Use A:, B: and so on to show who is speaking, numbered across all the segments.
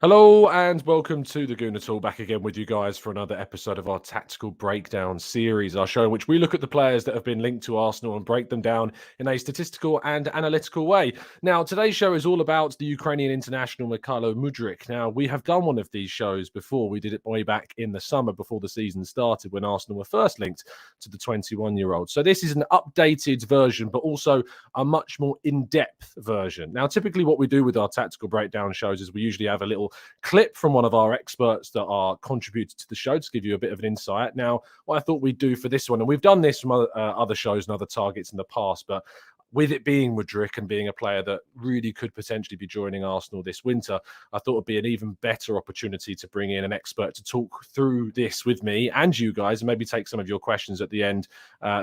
A: Hello and welcome to the Gooner Tool, back again with you guys for another episode of our Tactical Breakdown series, our show in which we look at the players that have been linked to Arsenal and break them down in a statistical and analytical way. Now, today's show is all about the Ukrainian international Mykhaylo Mudryk. Now, we have done one of these shows before. We did it way back in the summer before the season started when Arsenal were first linked to the 21-year-old. So this is an updated version, but also a much more in-depth version. Now, typically what we do with our Tactical Breakdown shows is we usually have a little clip from one of our experts that are contributed to the show to give you a bit of an insight. Now, what I thought we'd do for this one, and we've done this from other shows and other targets in the past, but with it being Mudryk and being a player that really could potentially be joining Arsenal this winter, I thought it would be an even better opportunity to bring in an expert to talk through this with me and you guys, and maybe take some of your questions at the end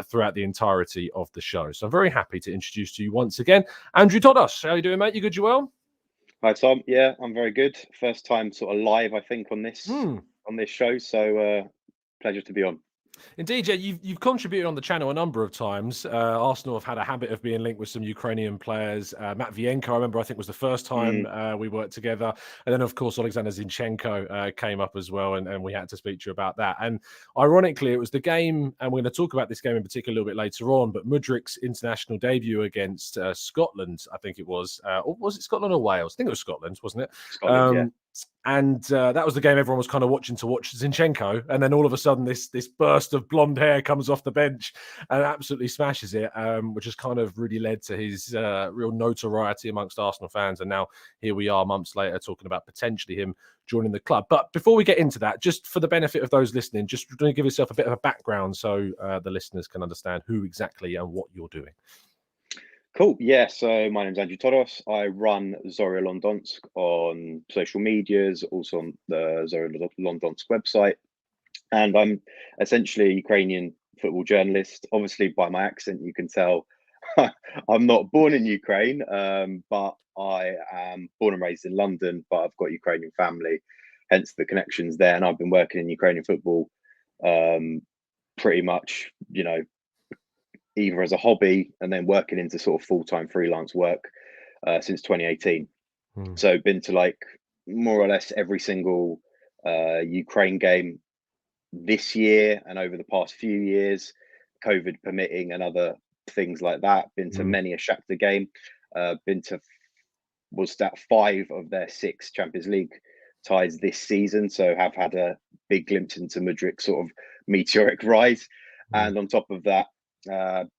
A: throughout the entirety of the show. So I'm very happy to introduce to you once again, Andrew Todos. How are you doing, mate? You good, you well?
B: Hi Tom, yeah, I'm very good. First time sort of live, I think, on this show, so pleasure to be on.
A: Indeed, yeah, you've contributed on the channel a number of times. Arsenal have had a habit of being linked with some Ukrainian players. Matvienko, I remember, I think was the first time
B: Mm,
A: we worked together, and then of course Alexander Zinchenko came up as well, and we had to speak to you about that. And ironically, it was the game, and we're going to talk about this game in particular a little bit later on. But Mudryk's international debut against Scotland, I think it was, or was it Scotland or Wales? I think it was Scotland, wasn't it?
B: Scotland, yeah.
A: Um, and that was the game everyone was kind of watching to watch Zinchenko, and then all of a sudden this burst of blonde hair comes off the bench and absolutely smashes it, which has kind of really led to his real notoriety amongst Arsenal fans. And now here we are months later talking about potentially him joining the club. But before we get into that, just for the benefit of those listening, just give yourself a bit of a background so the listeners can understand who exactly and what you're doing.
B: Cool. Yeah, so my name's Andrew Todos. I run Zorya Londonsk on social medias, also on the Zorya Londonsk website. And I'm essentially a Ukrainian football journalist. Obviously, by my accent, you can tell I'm not born in Ukraine, but I am born and raised in London, but I've got Ukrainian family, hence the connections there. And I've been working in Ukrainian football um, pretty much, either as a hobby and then working into sort of full-time freelance work since 2018.
A: Hmm.
B: So been to like more or less every single Ukraine game this year and over the past few years, COVID permitting and other things like that. Been to
A: Hmm.
B: many a Shakhtar game. Been to was that 5 of their 6 Champions League ties this season. So have had a big glimpse into Mudryk's sort of meteoric rise.
A: Hmm.
B: And on top of that,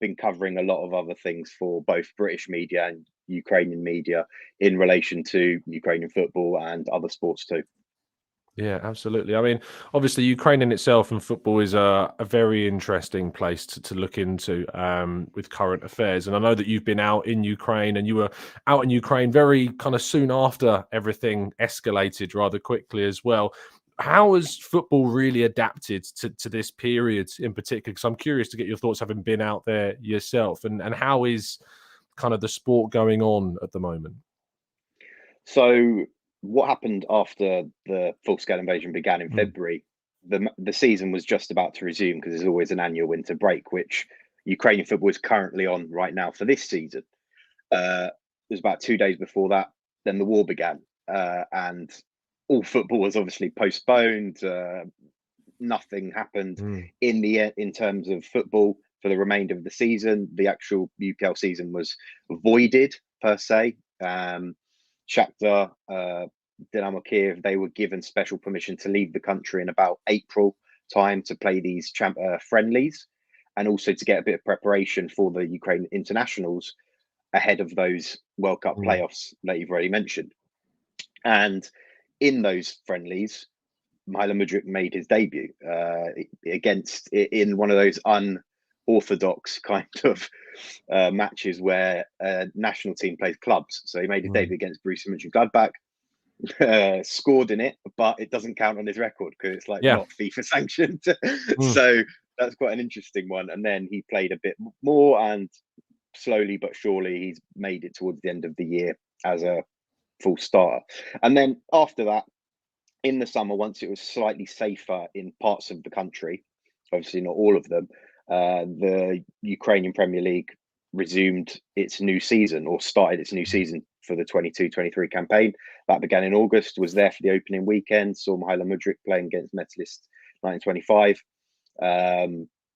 B: been covering a lot of other things for both British media and Ukrainian media in relation to Ukrainian football and other sports too.
A: Yeah, absolutely. I mean, obviously, Ukraine in itself and football is a very interesting place to look into with current affairs. And I know that you've been out in Ukraine and you were out in Ukraine very kind of soon after everything escalated rather quickly as well. How has football really adapted to this period in particular? Because I'm curious to get your thoughts having been out there yourself. And how is kind of the sport going on at the moment?
B: So what happened after the full-scale invasion began in
A: Mm,
B: February? The season was just about to resume because there's always an annual winter break, which Ukrainian football is currently on right now for this season. It was about 2 days before that, then the war began, and all football was obviously postponed. Nothing happened
A: mm,
B: in terms of football for the remainder of the season. The actual UPL season was voided per se. Shakhtar, Dynamo Kiev, they were given special permission to leave the country in about April time to play these friendlies, and also to get a bit of preparation for the Ukraine internationals ahead of those World Cup
A: mm,
B: playoffs that you've already mentioned. And in those friendlies, Mykhaylo Mudryk made his debut against in one of those unorthodox kind of matches where a national team plays clubs. So he made his
A: mm,
B: debut against Borussia Mönchengladbach, scored in it, but it doesn't count on his record because it's like
A: yeah.
B: not FIFA sanctioned.
A: Mm,
B: So that's quite an interesting one. And then he played a bit more, and slowly but surely he's made it towards the end of the year as a full starter. And then after that, in the summer, once it was slightly safer in parts of the country, obviously not all of them, the Ukrainian Premier League resumed its new season, or started its new season for the 22-23 campaign. That began in August, was there for the opening weekend, saw Mykhaylo Mudryk playing against Metalist 1925.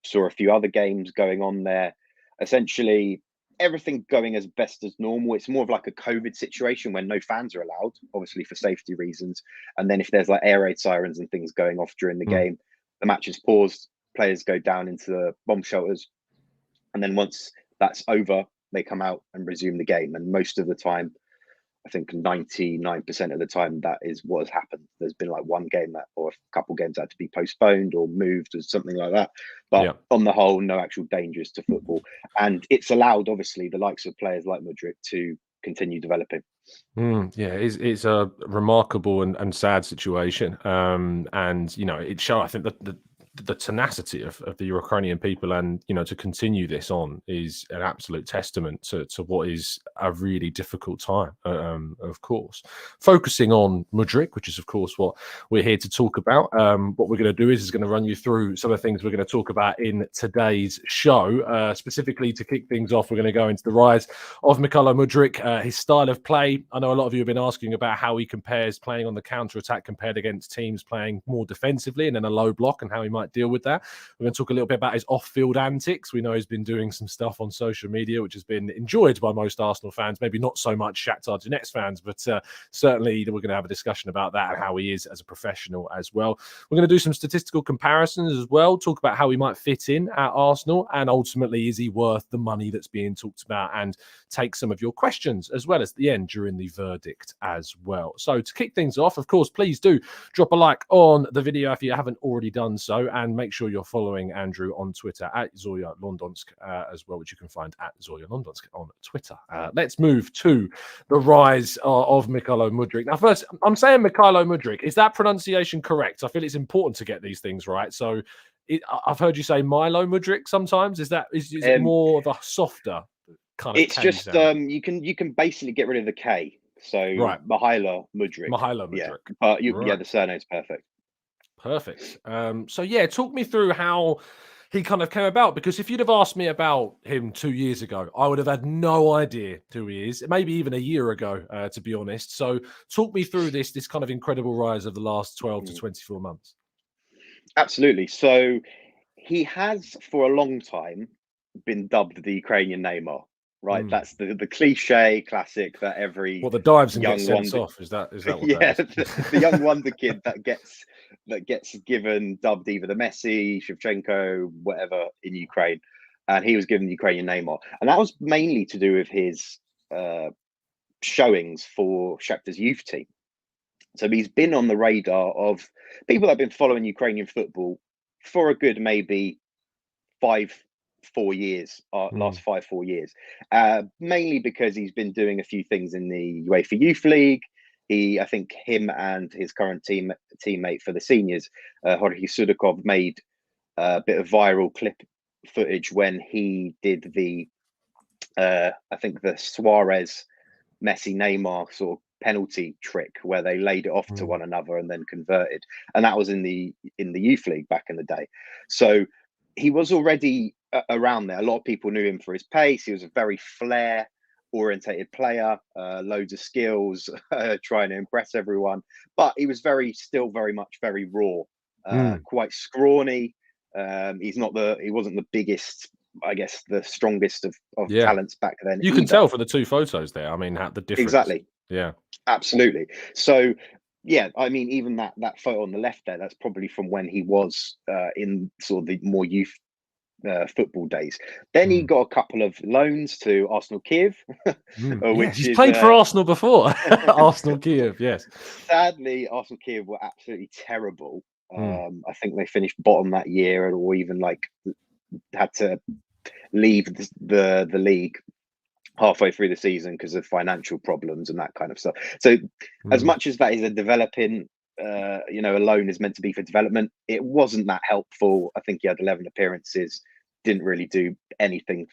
B: Saw a few other games going on there. Essentially, everything going as best as normal. It's more of like a COVID situation when no fans are allowed, obviously for safety reasons. And then if there's like air raid sirens and things going off during the game, the match is paused, players go down into the bomb shelters. And then once that's over, they come out and resume the game. And most of the time, I think 99% of the time, that is what has happened. There's been like one game that, or a couple games that had to be postponed or moved or something like that. But on the whole, no actual dangers to football. And it's allowed, obviously, the likes of players like Mudryk to continue developing.
A: It's a remarkable and sad situation. And, you know, it shows, I think, that the tenacity of the Ukrainian people, and, you know, to continue this on is an absolute testament to what is a really difficult time, of course. Focusing on Mudryk, which is, of course, what we're here to talk about. What we're going to do is going to run you through some of the things we're going to talk about in today's show. Specifically, to kick things off, we're going to go into the rise of Mykhaylo Mudryk, his style of play. I know a lot of you have been asking about how he compares playing on the counter-attack compared against teams playing more defensively and in a low block, and how he might deal with that. We're going to talk a little bit about his off-field antics. We know he's been doing some stuff on social media which has been enjoyed by most Arsenal fans, maybe not so much Shakhtar Donetsk fans, but certainly we're going to have a discussion about that and how he is as a professional as well. We're going to do some statistical comparisons as well, talk about how he might fit in at Arsenal, and ultimately, is he worth the money that's being talked about, and take some of your questions as well as the end during the verdict as well. So to kick things off, of course, please do drop a like on the video if you haven't already done so, and make sure you're following Andrew on Twitter at Zoya Londonsk as well, which you can find at Zoya Londonsk on Twitter. Let's move to the rise of Mykhaylo Mudryk. Now, first, I'm saying Mykhaylo Mudryk. Is that pronunciation correct? I feel it's important to get these things right. So I've heard you say Mykhaylo Mudryk sometimes. Is it more of a softer kind of?
B: It's just you can basically get rid of the K. So Mykhaylo Mudryk.
A: Mykhaylo Mudryk.
B: Yeah, but the surname's perfect.
A: Perfect. So yeah, talk me through how he kind of came about, because if you'd have asked me about him 2 years ago, I would have had no idea who he is, maybe even a year ago, to be honest. So talk me through this kind of incredible rise of the last 12 to 24 months.
B: Absolutely. So he has for a long time been dubbed the Ukrainian Neymar, right? That's the cliche classic that every
A: the dives and
B: young
A: gets sent off. Is that what
B: yeah,
A: that is?
B: the young wonder kid that gets given dubbed either the Messi, Zinchenko, whatever in Ukraine, and he was given the Ukrainian Neymar, and that was mainly to do with his showings for Shakhtar's youth team. So he's been on the radar of people that have been following Ukrainian football for a good maybe 4 years, last 4 years, mainly because he's been doing a few things in the UEFA Youth League. I think him and his current teammate for the seniors, Jorge Sudakov, made a bit of viral clip footage when he did the, I think the Suarez, Messi, Neymar sort of penalty trick where they laid it off to one another and then converted, and that was in the youth league back in the day. So he was already around there. A lot of people knew him for his pace. He was a very flair orientated player, loads of skills, trying to impress everyone, but he was still very much very raw, quite scrawny. He wasn't the biggest, I guess, the strongest of talents back then.
A: You can tell for the two photos there. I mean, the difference.
B: Exactly.
A: Yeah,
B: absolutely. So yeah, I mean, even that photo on the left there, that's probably from when he was in sort of the more youth football days. Then he got a couple of loans to Arsenal Kiev, which
A: he's played for Arsenal before. Arsenal Kiev, yes.
B: Sadly, Arsenal Kiev were absolutely terrible. I think they finished bottom that year, or even like had to leave the league halfway through the season because of financial problems and that kind of stuff. So as much as that is a developing, a loan is meant to be for development, it wasn't that helpful. I think he had 11 appearances, didn't really do anything,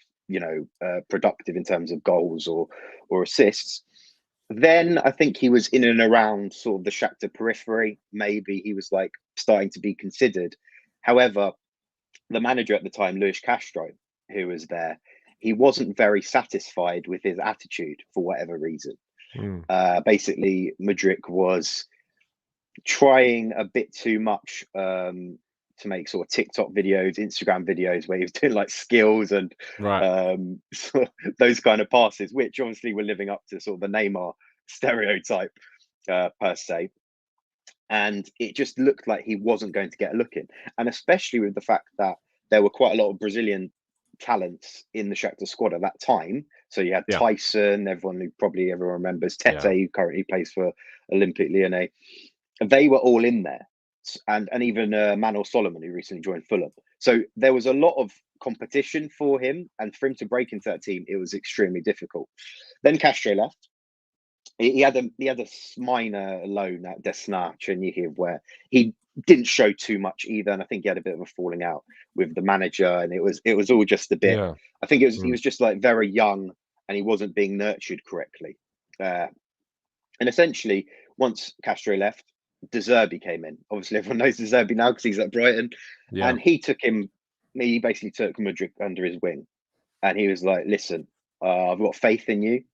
B: productive in terms of goals or assists. Then I think he was in and around sort of the Shakhtar periphery. Maybe he was like starting to be considered. However, the manager at the time, Luis Castro, who was there, he wasn't very satisfied with his attitude for whatever reason. Basically, Mudryk was trying a bit too much to make sort of TikTok videos, Instagram videos, where he was doing like skills and those kind of passes, which obviously were living up to sort of the Neymar stereotype per se. And it just looked like he wasn't going to get a look in. And especially with the fact that there were quite a lot of Brazilian talents in the Shakhtar squad at that time. So you had Tyson, everyone remembers, Tete, who currently plays for Olympique Lyonnais. They were all in there. And even Manuel Solomon, who recently joined Fulham. So there was a lot of competition for him. And for him to break into that team, it was extremely difficult. Then Castro left. He had a minor loan at Desna Chernihiv where he didn't show too much either, and I think he had a bit of a falling out with the manager, and it was all just a bit. I think he was just like very young, and he wasn't being nurtured correctly. And essentially, once Castro left, De Zerbi came in. Obviously, everyone knows De Zerbi now because he's at Brighton, and he basically took Mudryk under his wing, and he was like, "Listen, I've got faith in you.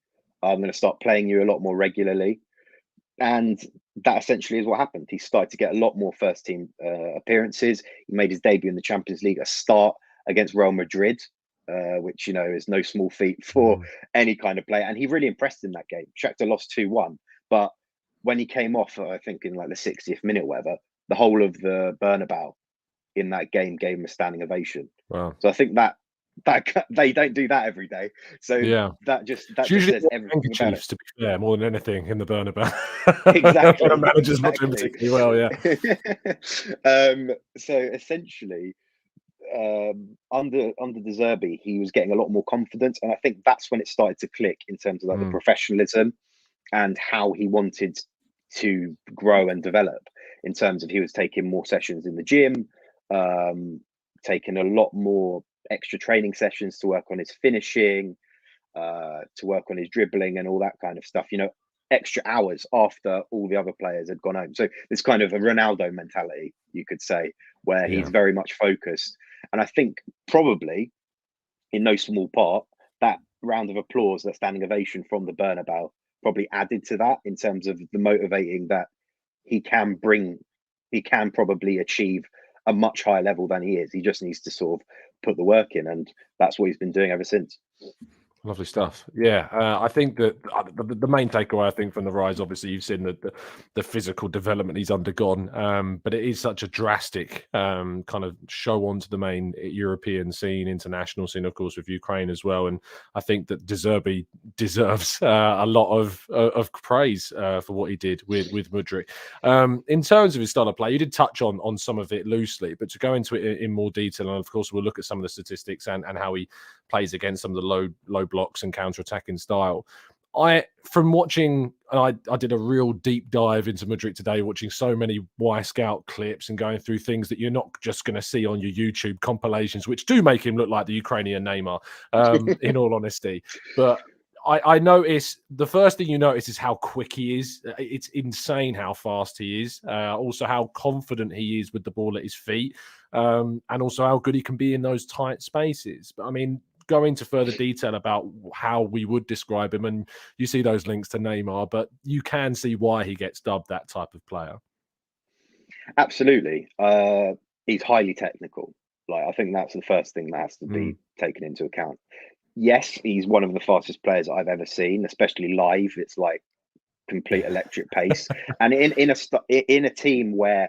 B: I'm going to start playing you a lot more regularly." And that essentially is what happened. He started to get a lot more first team appearances. He made his debut in the Champions League, a start against Real Madrid, which, is no small feat for any kind of player. And he really impressed in that game. Shakhtar lost 2-1. But when he came off, I think in like the 60th minute or whatever, the whole of the Bernabeu in that game gave him a standing ovation.
A: Wow.
B: So I think that they don't do that every day. So that just says everything about it.
A: To be fair, more than anything in the Bernabeu.
B: Exactly.
A: The manager's not doing particularly
B: well. So essentially, under De Zerbi, he was getting a lot more confidence, and I think that's when it started to click in terms of like the professionalism and how he wanted to grow and develop. In terms of he was taking more sessions in the gym, taking a lot more extra training sessions to work on his finishing, to work on his dribbling and all that kind of stuff, extra hours after all the other players had gone home. So it's kind of a Ronaldo mentality, you could say, where he's very much focused. And I think probably in no small part, that round of applause, that standing ovation from the Bernabeu probably added to that in terms of the motivating that he can probably achieve a much higher level than he is. He just needs to sort of put the work in, and that's what he's been doing ever since.
A: Lovely stuff. Yeah, I think that the main takeaway, I think, from the rise, obviously, you've seen the physical development he's undergone, but it is such a drastic kind of show onto the main European scene, international scene, of course, with Ukraine as well. And I think that De Zerbi deserves a lot of praise for what he did with Mudryk. In terms of his style of play, you did touch on some of it loosely, but to go into it in more detail, and of course, we'll look at some of the statistics and how he plays against some of the low blocks and counter-attacking style. From watching, and I did a real deep dive into Mudryk today, watching so many Y Scout clips and going through things that you're not just going to see on your YouTube compilations, which do make him look like the Ukrainian Neymar, in all honesty. But I notice the first thing you notice is how quick he is. It's insane how fast he is. Also how confident he is with the ball at his feet, and also how good he can be in those tight spaces. But I mean, go into further detail about how we would describe him, and you see those links to Neymar, but you can see why he gets dubbed that type of player.
B: Absolutely. He's highly technical. Like, I think that's the first thing that has to be taken into account. Yes, he's one of the fastest players I've ever seen, especially live. It's like complete electric pace. And in a team where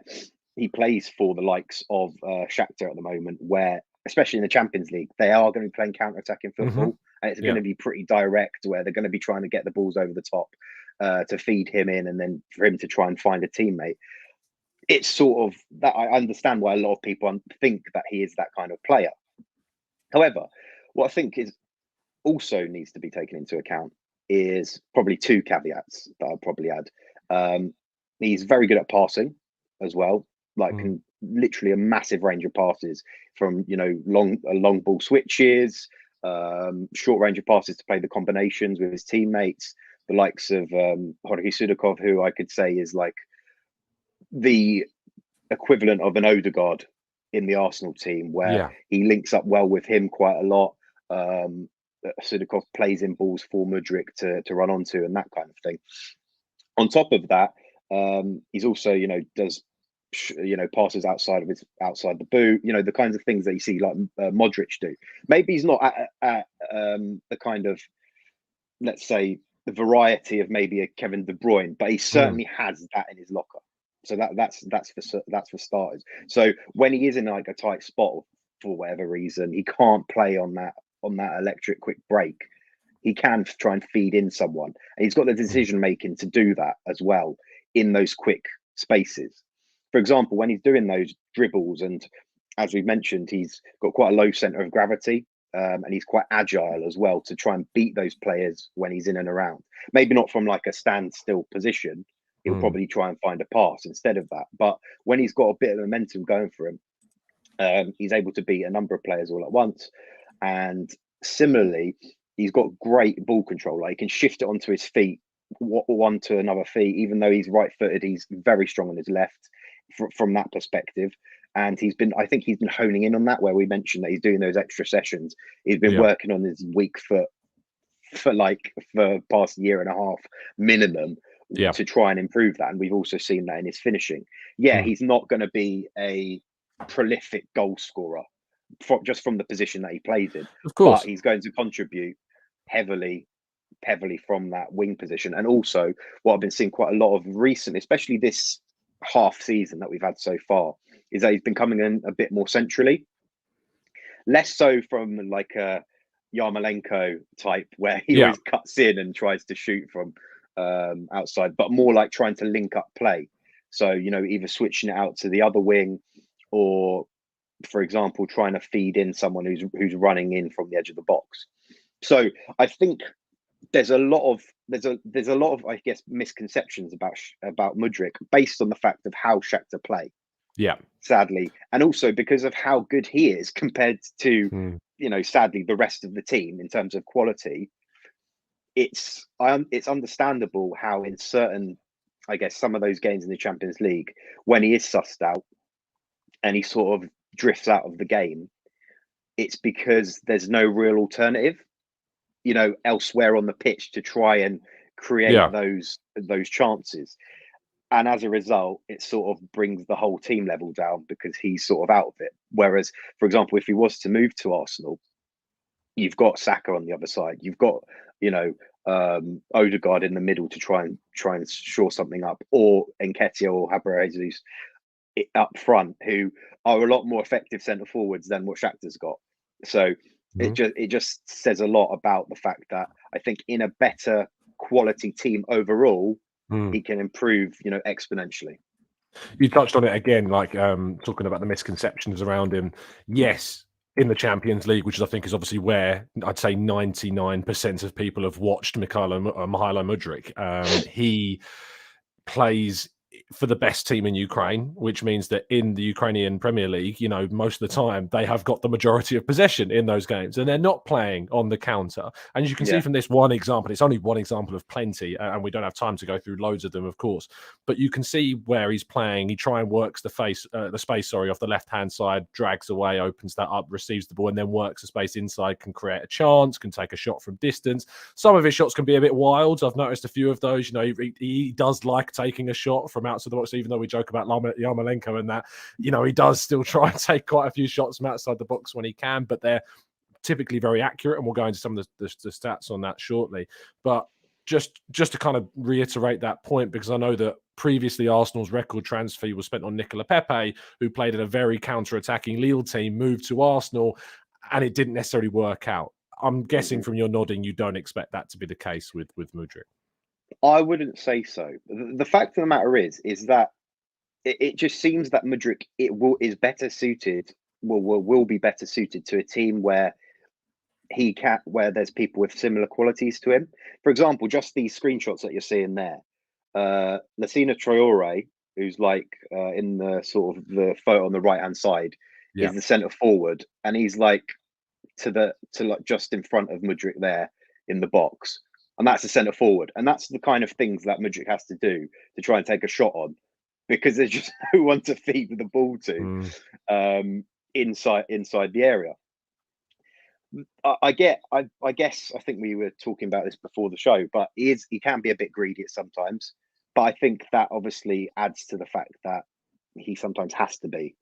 B: he plays for the likes of Shakhtar at the moment, where especially in the Champions League, they are going to be playing counter-attacking football, and it's going to be pretty direct, where they're going to be trying to get the balls over the top to feed him in, and then for him to try and find a teammate. It's sort of that I understand why a lot of people think that he is that kind of player. However, what I think is also needs to be taken into account is probably two caveats that I'll probably add. He's very good at passing as well, like literally a massive range of passes from long ball switches, short range of passes to play the combinations with his teammates, the likes of Jorge Sudakov, who I could say is like the equivalent of an Odegaard in the Arsenal team, where he links up well with him quite a lot. Sudikov plays in balls for Mudryk to run onto and that kind of thing. On top of that, he's also, does passes outside the boot, the kinds of things that you see like Modric do. Maybe he's not at the kind of, let's say, the variety of maybe a Kevin De Bruyne, but he certainly has that in his locker. So that's for starters. So when he is in like a tight spot for whatever reason, he can't play on that electric quick break. He can try and feed in someone, and he's got the decision making to do that as well in those quick spaces. For example, when he's doing those dribbles, and as we've mentioned, he's got quite a low center of gravity, and he's quite agile as well to try and beat those players when he's in and around. Maybe not from like a standstill position. He'll probably try and find a pass instead of that. But when he's got a bit of momentum going for him, he's able to beat a number of players all at once. And similarly, he's got great ball control. Like he can shift it onto his feet, one to another feet. Even though he's right-footed, he's very strong on his left from that perspective. And I think he's been honing in on that, where we mentioned that he's doing those extra sessions. He's been working on his weak foot for past year and a half minimum to try and improve that. And we've also seen that in his finishing. He's not going to be a prolific goal scorer just from the position that he plays in.
A: Of course.
B: But he's going to contribute heavily from that wing position. And also what I've been seeing quite a lot of recently, especially this half season that we've had so far, is that he's been coming in a bit more centrally. Less so from like a Yarmolenko type where he always cuts in and tries to shoot from outside, but more like trying to link up play. So, either switching it out to the other wing, or, for example, trying to feed in someone who's running in from the edge of the box. So I think there's a lot of I guess misconceptions about Mudryk based on the fact of how Shakhtar play.
A: Yeah,
B: sadly, and also because of how good he is compared to sadly the rest of the team in terms of quality. It's understandable how in certain, I guess, some of those games in the Champions League, when he is sussed out and he sort of drifts out of the game, it's because there's no real alternative, elsewhere on the pitch to try and create those chances. And as a result, it sort of brings the whole team level down because he's sort of out of it. Whereas, for example, if he was to move to Arsenal, you've got Saka on the other side. You've got, Odegaard in the middle to try and shore something up, or Nketiah or Haber Jesus up front, who are a lot more effective centre forwards than what Shakhtar's got. So it just says a lot about the fact that I think in a better quality team overall, he can improve, exponentially.
A: You touched on it again, like talking about the misconceptions around him. Yes, in the Champions League, which I think is obviously where I'd say 99% of people have watched Mykhaylo Mudryk. He plays for the best team in Ukraine, which means that in the Ukrainian Premier League, most of the time they have got the majority of possession in those games, and they're not playing on the counter. And as you can see from this one example, it's only one example of plenty, and we don't have time to go through loads of them, of course. But you can see where he's playing. He try and works the space off the left-hand side, drags away, opens that up, receives the ball, and then works the space inside, can create a chance, can take a shot from distance. Some of his shots can be a bit wild. I've noticed a few of those. He does like taking a shot from outside the box, even though we joke about Yarmolenko and that, he does still try and take quite a few shots from outside the box when he can, but they're typically very accurate, and we'll go into some of the stats on that shortly. But just to kind of reiterate that point, because I know that previously Arsenal's record transfer was spent on Nicola Pepe, who played in a very counter-attacking Lille team, moved to Arsenal, and it didn't necessarily work out. I'm guessing from your nodding, you don't expect that to be the case with Mudryk.
B: I wouldn't say so. The fact of the matter is that it just seems that Mudryk will be better suited to a team where there's people with similar qualities to him. For example, just these screenshots that you're seeing there, Lassina Traore, who's like in the sort of the photo on the right hand side, is the centre forward, and he's like to just in front of Mudryk there in the box. And that's the centre forward. And that's the kind of things that Mudryk has to do to try and take a shot on, because there's just no one to feed the ball to inside the area. I guess I think we were talking about this before the show, but he can be a bit greedy at sometimes. But I think that obviously adds to the fact that he sometimes has to be,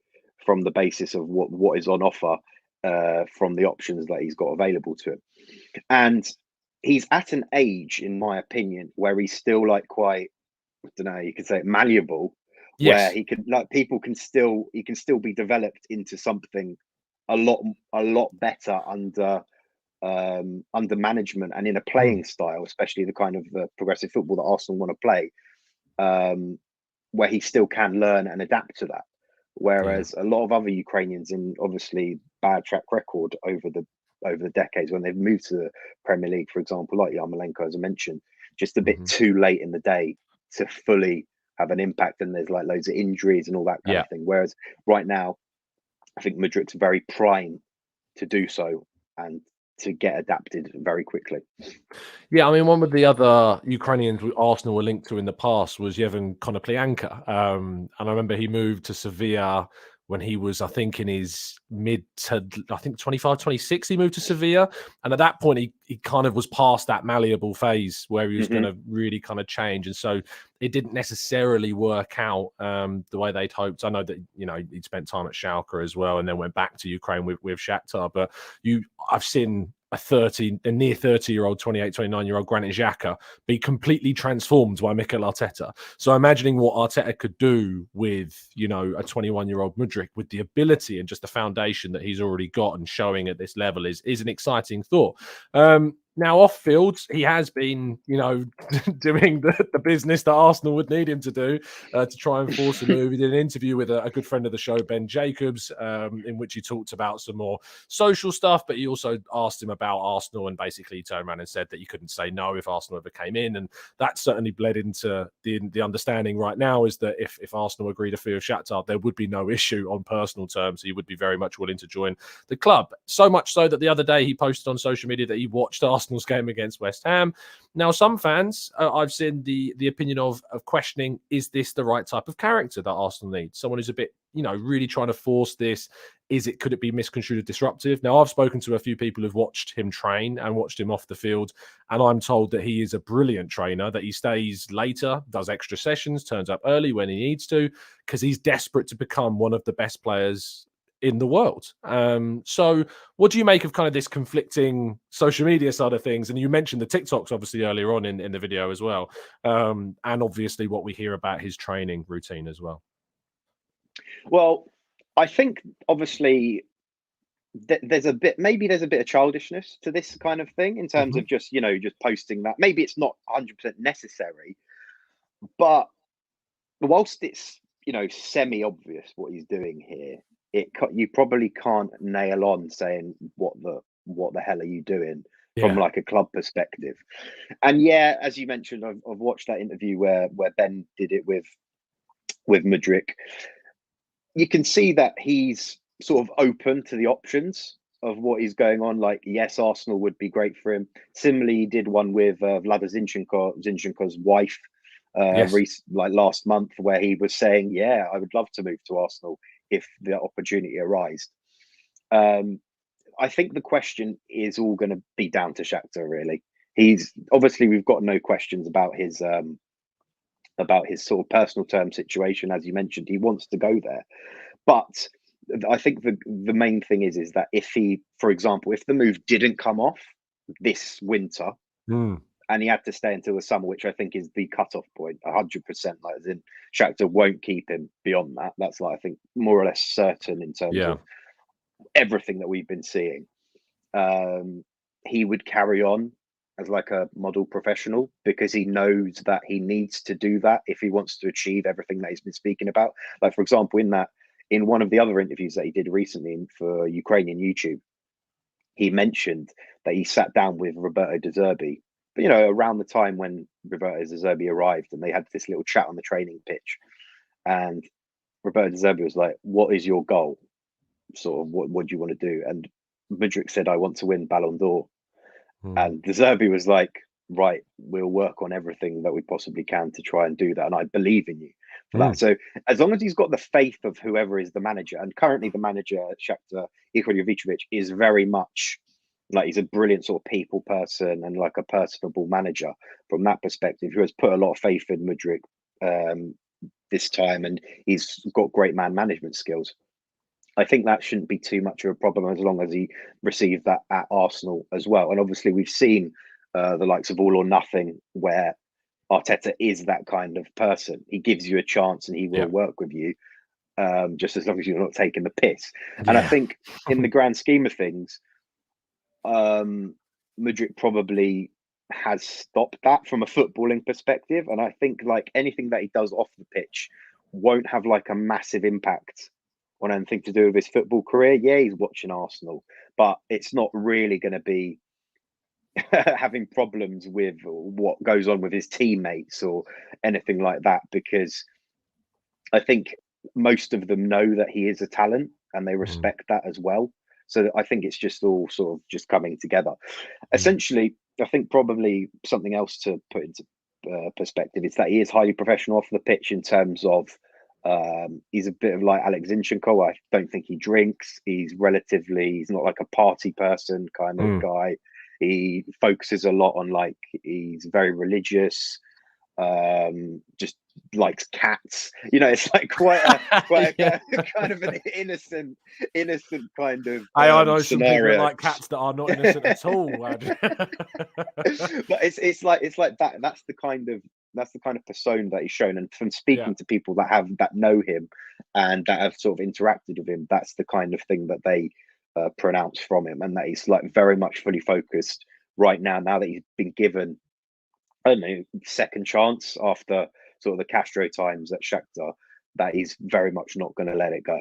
B: from the basis of what is on offer, from the options that he's got available to him. And he's at an age, in my opinion, where he's still like quite, I don't know, you could say malleable, where
A: Yes.
B: he can, like, he can still be developed into something a lot better under management and in a
A: Mm.
B: playing style, especially the kind of progressive football that Arsenal want to play, um, where he still can learn and adapt to that.
A: Yeah.
B: Whereas a lot of other Ukrainians, in obviously bad track record over the decades, when they've moved to the Premier League, for example, like Yarmolenko, as I mentioned, just a bit
A: Hmm.
B: too late in the day to fully have an impact, and there's like loads of injuries and all that kind
A: Yeah.
B: of thing. Whereas right now, I think Mudryk's very prime to do so and to get adapted very quickly.
A: Yeah, I mean, one of the other Ukrainians Arsenal were linked to in the past was Yevhen Konoplyanka. And I remember he moved to Sevilla when he was, I think, in his mid to, I think, 25, 26. He moved to Sevilla. And at that point, he kind of was past that malleable phase where he was going
B: Hmm.
A: to really kind of change. And so it didn't necessarily work out the way they'd hoped. I know that, he'd spent time at Schalke as well and then went back to Ukraine with Shakhtar. But I've seen a near 30-year-old, 28, 29-year-old Granit Xhaka be completely transformed by Mikel Arteta. So imagining what Arteta could do with, a 21-year-old Mudryk, with the ability and just the foundation that he's already got and showing at this level is an exciting thought. Now, off field, he has been, doing the business that Arsenal would need him to do to try and force a move. He did an interview with a good friend of the show, Ben Jacobs, in which he talked about some more social stuff, but he also asked him about Arsenal, and basically he turned around and said that you couldn't say no if Arsenal ever came in. And that certainly bled into the understanding right now is that if Arsenal agreed a fee of Shakhtar, there would be no issue on personal terms. He would be very much willing to join the club. So much so that the other day he posted on social media that he watched Arsenal's game against West Ham. Now, some fans, I've seen the opinion of questioning, is this the right type of character that Arsenal needs? Someone who's a bit, really trying to force this. Could it be misconstrued as disruptive? Now, I've spoken to a few people who've watched him train and watched him off the field, and I'm told that he is a brilliant trainer, that he stays later, does extra sessions, turns up early when he needs to, because he's desperate to become one of the best players in the world. So what do you make of kind of this conflicting social media side of things? And you mentioned the TikToks obviously earlier on in the video as well. And obviously what we hear about his training routine as well.
B: Well, I think obviously there's a bit of childishness to this kind of thing, in terms
A: Hmm.
B: of just posting that. Maybe it's not 100% necessary, but whilst it's semi obvious what he's doing here, you probably can't nail on saying what the hell are you doing from
A: Yeah.
B: like a club perspective. And yeah, as you mentioned, I've watched that interview where Ben did it with Mudryk. You can see that he's sort of open to the options of what is going on. Like, yes, Arsenal would be great for him. Similarly, he did one with Vlada Zinchenko's wife,
A: Yes.
B: like last month, where he was saying, "Yeah, I would love to move to Arsenal if the opportunity arose." Um, I think the question is all going to be down to Shakhtar. Really, he's obviously, we've got no questions about his sort of personal term situation. As you mentioned, he wants to go there. But I think the main thing is that if he, for example, if the move didn't come off this winter
A: Mm.
B: and he had to stay until the summer, which I think is the cutoff point, 100%, like, as in Shakhtar won't keep him beyond that. That's, like, I think, more or less certain in terms
A: Yeah.
B: of everything that we've been seeing. Um, he would carry on as like a model professional, because he knows that he needs to do that if he wants to achieve everything that he's been speaking about. Like, for example, in one of the other interviews that he did recently for Ukrainian YouTube, he mentioned that he sat down with Roberto De Zerbi, but around the time when Roberto De Zerbi arrived, and they had this little chat on the training pitch, and Roberto De Zerbi was like, "What is your goal? Sort of, what do you want to do?" And Mudryk said, "I want to win Ballon d'Or."
A: Mm.
B: And De Zerbi was like, "Right, we'll work on everything that we possibly can to try and do that. And I believe in you for that."
A: Mm.
B: So as long as he's got the faith of whoever is the manager, and currently the manager at Shakhtar, Igor Jovic, is very much Like he's a brilliant sort of people person and like a personable manager from that perspective, who has put a lot of faith in Mudryk this time, and he's got great man management skills. I think that shouldn't be too much of a problem as long as he received that at Arsenal as well. And obviously, we've seen the likes of All or Nothing, where Arteta is that kind of person. He gives you a chance and he will
A: Yeah.
B: work with you, just as long as you're not taking the piss. And I
A: Yeah.
B: think, in the grand scheme of things, Mudryk probably has stopped that from a footballing perspective. And I think like anything that he does off the pitch won't have like a massive impact on anything to do with his football career. Yeah, he's watching Arsenal, but it's not really going to be having problems with what goes on with his teammates or anything like that, because I think most of them know that he is a talent and they
A: Mm,
B: respect that as well. So I think it's just all sort of just coming together.
A: mm,
B: Essentially, I think probably something else to put into perspective is that he is highly professional off the pitch in terms of he's a bit of like Alex Zinchenko. I don't think he drinks. He's not like a party person kind of
A: mm.
B: guy. He focuses a lot on like he's very religious, just likes cats. You know, it's like quite
A: Yeah.
B: a kind of an innocent kind of
A: I know some people that
B: scenario.
A: like cats that are not innocent at all.
B: But it's like that. That's the kind of persona that he's shown, and from
A: Yeah.
B: speaking to people that know him and that have sort of interacted with him, that's the kind of thing that they pronounce from him, and that he's like very much fully focused right now. Now that he's been given, I don't know, second chance after sort of the Castro times at Shakhtar, that he's very much not going to let it go.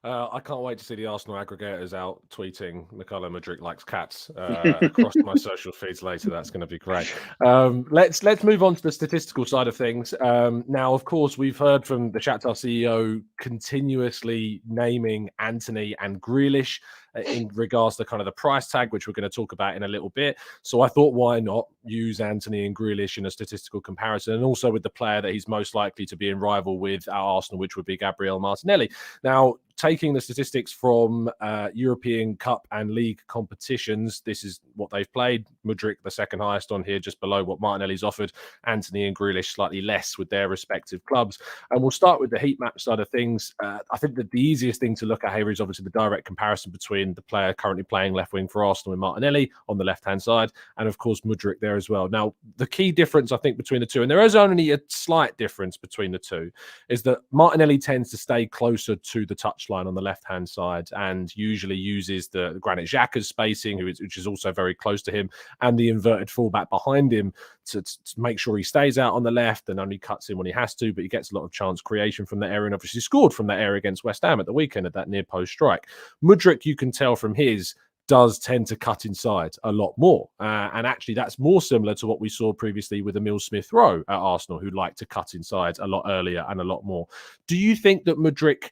A: I can't wait to see the Arsenal aggregators out tweeting Mykhaylo Mudryk likes cats across my social feeds later. That's going to be great. Let's move on to the statistical side of things. Now, of course, we've heard from the Shakhtar CEO continuously naming Antony and Grealish in regards to kind of the price tag, which we're going to talk about in a little bit. So I thought, why not use Antony and Grealish in a statistical comparison, and also with the player that he's most likely to be in rival with at Arsenal, which would be Gabriel Martinelli. Now, taking the statistics from European Cup and League competitions, this is what they've played. Mudryk, the second highest on here, just below what Martinelli's offered. Antony and Grealish slightly less with their respective clubs. And we'll start with the heat map side of things. I think that the easiest thing to look at here is obviously the direct comparison between the player currently playing left wing for Arsenal and Martinelli on the left-hand side, and of course Mudryk there as well. Now, the key difference, I think, between the two, and there is only a slight difference between the two, is that Martinelli tends to stay closer to the touchline on the left-hand side and usually uses the Granit Xhaka's spacing, which is also very close to him, and the inverted fullback behind him to make sure he stays out on the left and only cuts in when he has to, but he gets a lot of chance creation from that area, and obviously scored from that area against West Ham at the weekend at that near post strike. Mudryk, you can tell from his, does tend to cut inside a lot more. And actually, that's more similar to what we saw previously with Emile Smith-Rowe at Arsenal, who liked to cut inside a lot earlier and a lot more. Do you think that Mudryk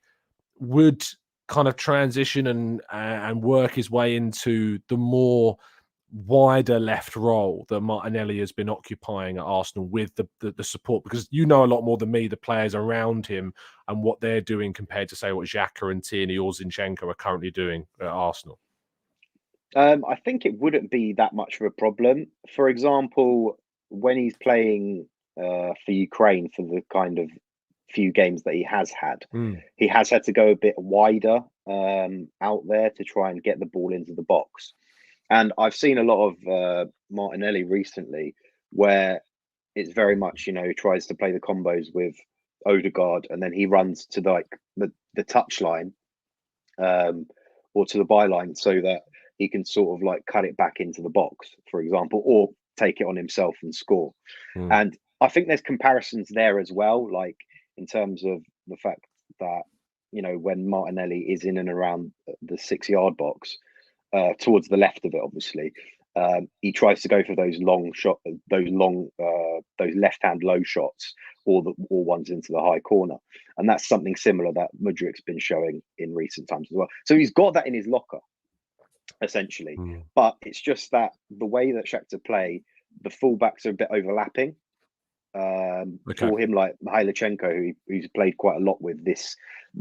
A: would kind of transition and work his way into the more wider left role that Martinelli has been occupying at Arsenal with the support? Because you know a lot more than me the players around him and what they're doing compared to, say, what Xhaka and Tierney or Zinchenko are currently doing at Arsenal.
B: I think it wouldn't be that much of a problem. For example, when he's playing for Ukraine for the kind of few games that
A: Mm,
B: he has had to go a bit wider out there to try and get the ball into the box. And I've seen a lot of Martinelli recently where it's very much, he tries to play the combos with Odegaard, and then he runs to like the touch line, or to the byline, so that he can sort of like cut it back into the box, for example, or take it on himself and score.
A: mm.
B: And I think there's comparisons there as well, like in terms of the fact that, when Martinelli is in and around the 6 yard box, towards the left of it, obviously, he tries to go for those those left hand low shots, or ones into the high corner, and that's something similar that Mudryk's been showing in recent times as well. So he's got that in his locker, essentially.
A: Mm.
B: But it's just that the way that Shakhtar play, the fullbacks are a bit overlapping
A: Okay.
B: for him, like Mykhaylo, who's played quite a lot with this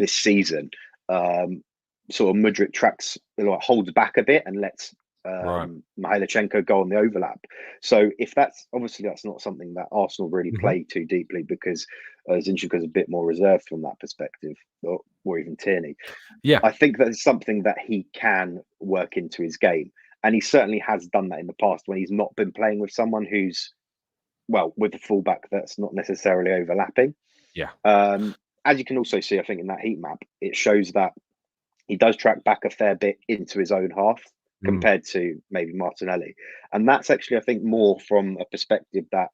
B: season. Sort of Mudryk tracks, like, holds back a bit and lets
A: Right.
B: Mykhaylo go on the overlap. So if that's obviously that's not something that Arsenal really
A: Hmm.
B: play too deeply, because Zinchenko is a bit more reserved from that perspective, or even Tierney.
A: Yeah.
B: I think that is something that he can work into his game, and he certainly has done that in the past when he's not been playing with someone who's, well, with a fullback that's not necessarily overlapping.
A: Yeah.
B: As you can also see, I think in that heat map, it shows that he does track back a fair bit into his own half
A: Mm.
B: compared to maybe Martinelli. And that's actually, I think, more from a perspective that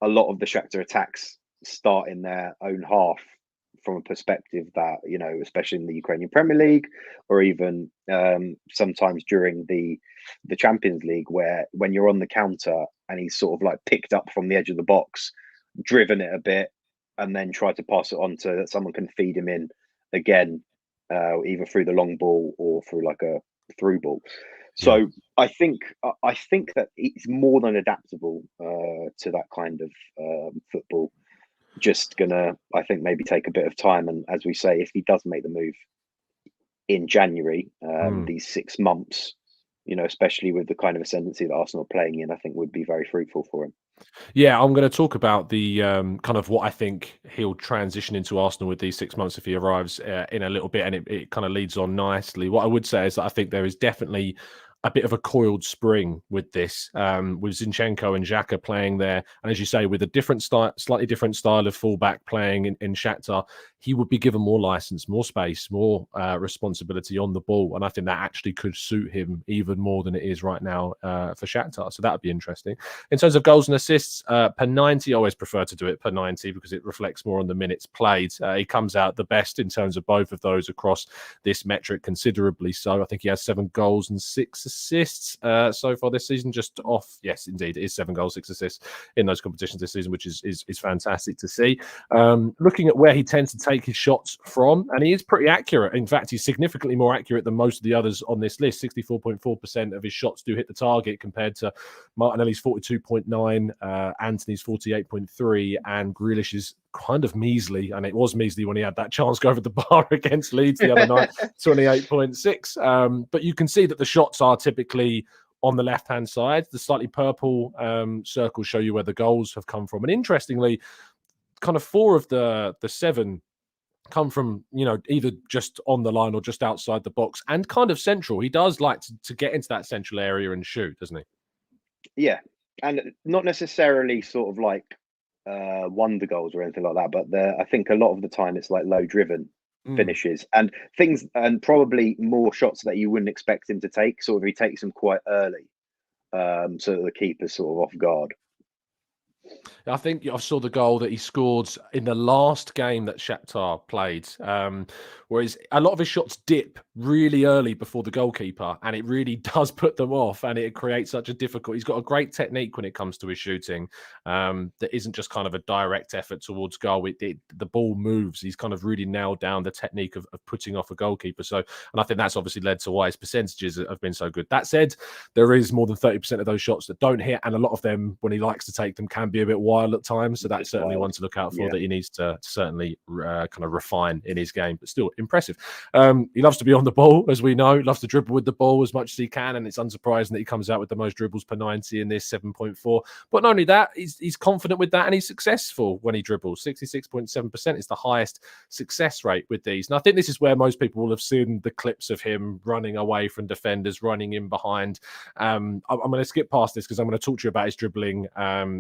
B: a lot of the Shakhtar attacks start in their own half, from a perspective that, especially in the Ukrainian Premier League, or even sometimes during the Champions League, where when you're on the counter and he's sort of like picked up from the edge of the box, driven it a bit, and then tried to pass it on so that someone can feed him in again, either through the long ball or through like a through ball.
A: Yeah.
B: So I think that it's more than adaptable to that kind of football. Just gonna, I think, maybe take a bit of time, and as we say, if he does make the move in January,
A: Mm.
B: these 6 months, especially with the kind of ascendancy that Arsenal are playing in, I think would be very fruitful for him.
A: Yeah, I'm going to talk about the kind of what I think he'll transition into Arsenal with these 6 months if he arrives in a little bit, and it kind of leads on nicely. What I would say is that I think there is definitely a bit of a coiled spring with this, with Zinchenko and Xhaka playing there, and as you say, with a different style, slightly different style of fullback playing in Shakhtar, he would be given more license, more space, more responsibility on the ball, and I think that actually could suit him even more than it is right now for Shakhtar. So that would be interesting. In terms of goals and assists, per 90, I always prefer to do it per 90 because it reflects more on the minutes played. He comes out the best in terms of both of those across this metric, considerably so. I think he has 7 goals and 6 assists so far this season, just off. Yes, indeed, it is 7 goals, 6 assists in those competitions this season, which is fantastic to see. Looking at where he tends to take his shots from, and he is pretty accurate. In fact, he's significantly more accurate than most of the others on this list. 64.4% of his shots do hit the target compared to Martinelli's 42.9, Anthony's 48.3, and Grealish's kind of measly, and it was measly when he had that chance go over the bar against Leeds the other night, 28.6. But you can see that the shots are typically on the left-hand side. The slightly purple circles show you where the goals have come from. And interestingly, kind of 4 of the 7 come from, either just on the line or just outside the box and kind of central. He does like to get into that central area and shoot, doesn't he?
B: Yeah, and not necessarily sort of like wonder goals or anything like that, but I think a lot of the time it's like low driven
A: Mm.
B: finishes and things, and probably more shots that you wouldn't expect him to take. Sort of, he takes them quite early, so that the keeper's sort of off guard.
A: I think I saw the goal that he scored in the last game that Shakhtar played, whereas a lot of his shots dip really early before the goalkeeper, and it really does put them off, and it creates such a difficult. He's got a great technique when it comes to his shooting. That isn't just kind of a direct effort towards goal. The ball moves. He's kind of really nailed down the technique of putting off a goalkeeper. So, and I think that's obviously led to why his percentages have been so good. That said, there is more than 30% of those shots that don't hit, and a lot of them, when he likes to take them, can be a bit wild at times. So that's
B: It's
A: certainly
B: wild.
A: one to look out for
B: Yeah,
A: that he needs to certainly kind of refine in his game, but still impressive. He loves to be on the ball, as we know, loves to dribble with the ball as much as he can, and it's unsurprising that he comes out with the most dribbles per 90 in this 7.4. But not only that, he's confident with that, and he's successful when he dribbles. 66.7% is the highest success rate with these. And I think this is where most people will have seen the clips of him running away from defenders, running in behind. I'm going to skip past this because I'm going to talk to you about his dribbling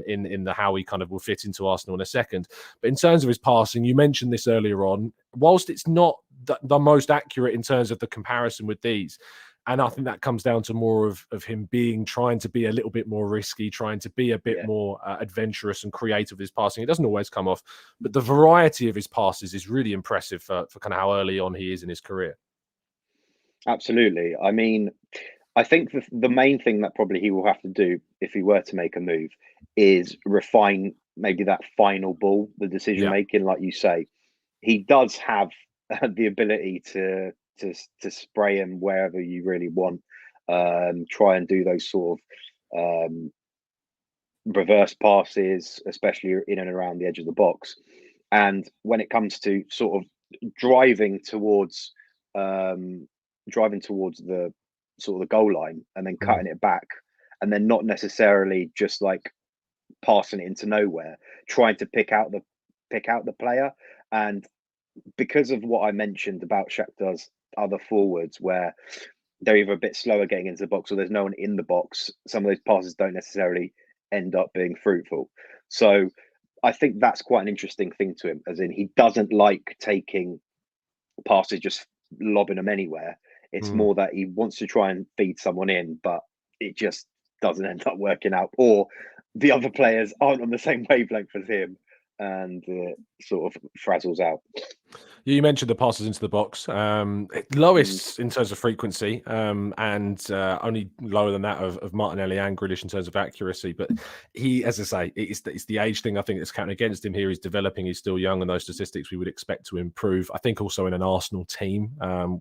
A: in the how he kind of will fit into Arsenal in a second. But in terms of his passing, you mentioned this earlier on. Whilst it's not the most accurate in terms of the comparison with these, and I think that comes down to more of him trying to be a little bit more risky, trying to be a bit
B: yeah,
A: more adventurous and creative with his passing. It doesn't always come off, but the variety of his passes is really impressive for kind of how early on he is in his career.
B: absolutely. I mean, I think the main thing that probably he will have to do if he were to make a move is refine maybe that final ball, the decision
A: Yeah.
B: making. Like you say, he does have the ability to spray him wherever you really want. Try and do those sort of reverse passes, especially in and around the edge of the box. And when it comes to sort of driving towards um, driving towards sort of the goal line and then cutting it back, and then not necessarily just like passing it into nowhere, trying to pick out the player. And because of what I mentioned about Shakhtar's other forwards, where they're either a bit slower getting into the box or there's no one in the box, some of those passes don't necessarily end up being fruitful. So I think that's quite an interesting thing to him, as in he doesn't like taking passes, just lobbing them anywhere. It's more that he wants to try and feed someone in, but it just doesn't end up working out, or the other players aren't on the same wavelength as him, and sort of frazzles out.
A: You mentioned the passes into the box. Lowest in terms of frequency, and only lower than that of Martinelli and Grealish in terms of accuracy. But he, as I say, it's the age thing I think that's counting against him here. He's developing, he's still young, and those statistics we would expect to improve. I think also in an Arsenal team,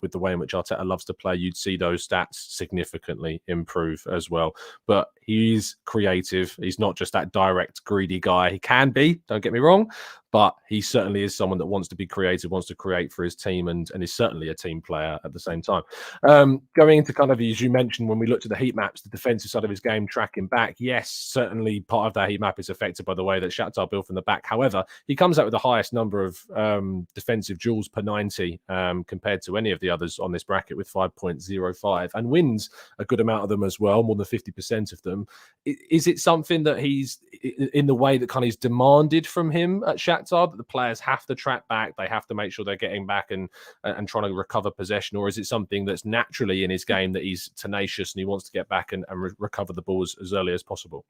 A: with the way in which Arteta loves to play, you'd see those stats significantly improve as well. But he's creative. He's not just that direct, greedy guy. He can be, don't get me wrong, but he certainly is someone that wants to be creative, wants to create for his team, and is certainly a team player at the same time. Going into kind of, as you mentioned, when we looked at the heat maps, the defensive side of his game tracking back, yes, certainly part of that heat map is affected by the way that Shakhtar built from the back. However, he comes out with the highest number of defensive duels per 90 compared to any of the others on this bracket with 5.05, and wins a good amount of them as well, more than 50% of them. Is it something that he's, in the way that kind of is demanded from him at Shakhtar, that the players have to track back, they have to make sure they're getting back and trying to recover possession, or is it something that's naturally in his game that he's tenacious and he wants to get back and recover the balls as early as possible?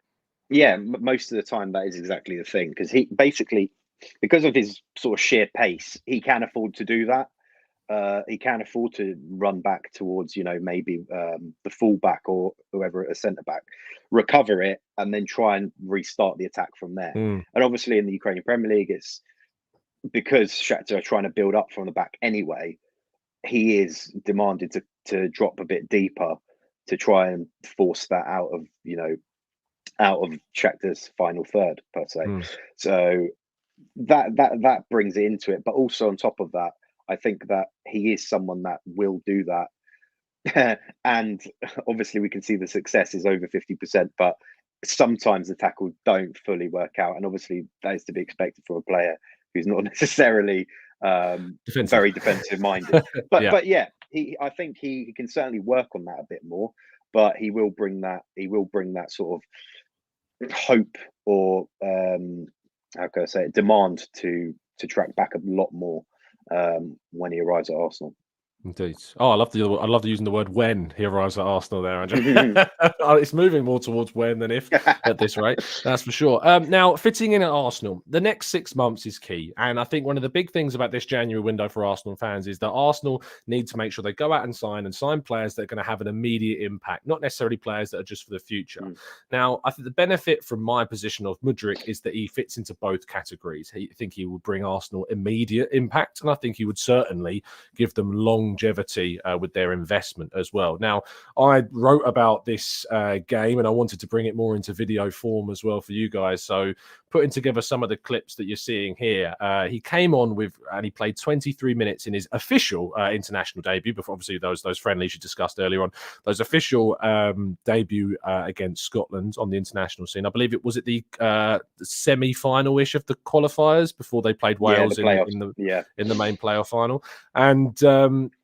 B: Yeah, most of the time that is exactly the thing, because he basically, because of his sort of sheer pace, he can afford to do that. He can afford to run back towards, maybe the fullback or whoever, a centre back, recover it, and then try and restart the attack from there. And obviously, in the Ukrainian Premier League, it's because Shakhtar are trying to build up from the back anyway. He is demanded to drop a bit deeper to try and force that out of Shakhtar's final third, per se. So that brings it into it. But also on top of that, I think that he is someone that will do that. And obviously we can see the success is over 50%, but sometimes the tackles don't fully work out. And obviously that is to be expected from a player who's not necessarily very defensive minded. But yeah, I think he can certainly work on that a bit more, but he will bring that sort of hope, or how can I say it, demand to track back a lot more when he arrives at Arsenal.
A: Indeed. Oh, I love using the word when he arrives at Arsenal there, Andrew. It's moving more towards when than if at this rate, that's for sure. Now, fitting in at Arsenal, the next 6 months is key. And I think one of the big things about this January window for Arsenal fans is that Arsenal need to make sure they go out and sign players that are going to have an immediate impact, not necessarily players that are just for the future. Now, I think the benefit from my position of Mudryk is that he fits into both categories. I think he will bring Arsenal immediate impact, and I think he would certainly give them longevity with their investment as well. Now, I wrote about this game and I wanted to bring it more into video form as well for you guys. So putting together some of the clips that you're seeing here, he came on and he played 23 minutes in his official international debut, before obviously those friendlies you discussed earlier on, those official debut against Scotland on the international scene. I believe it was at the semi-final-ish of the qualifiers before they played Wales in the main playoff final. And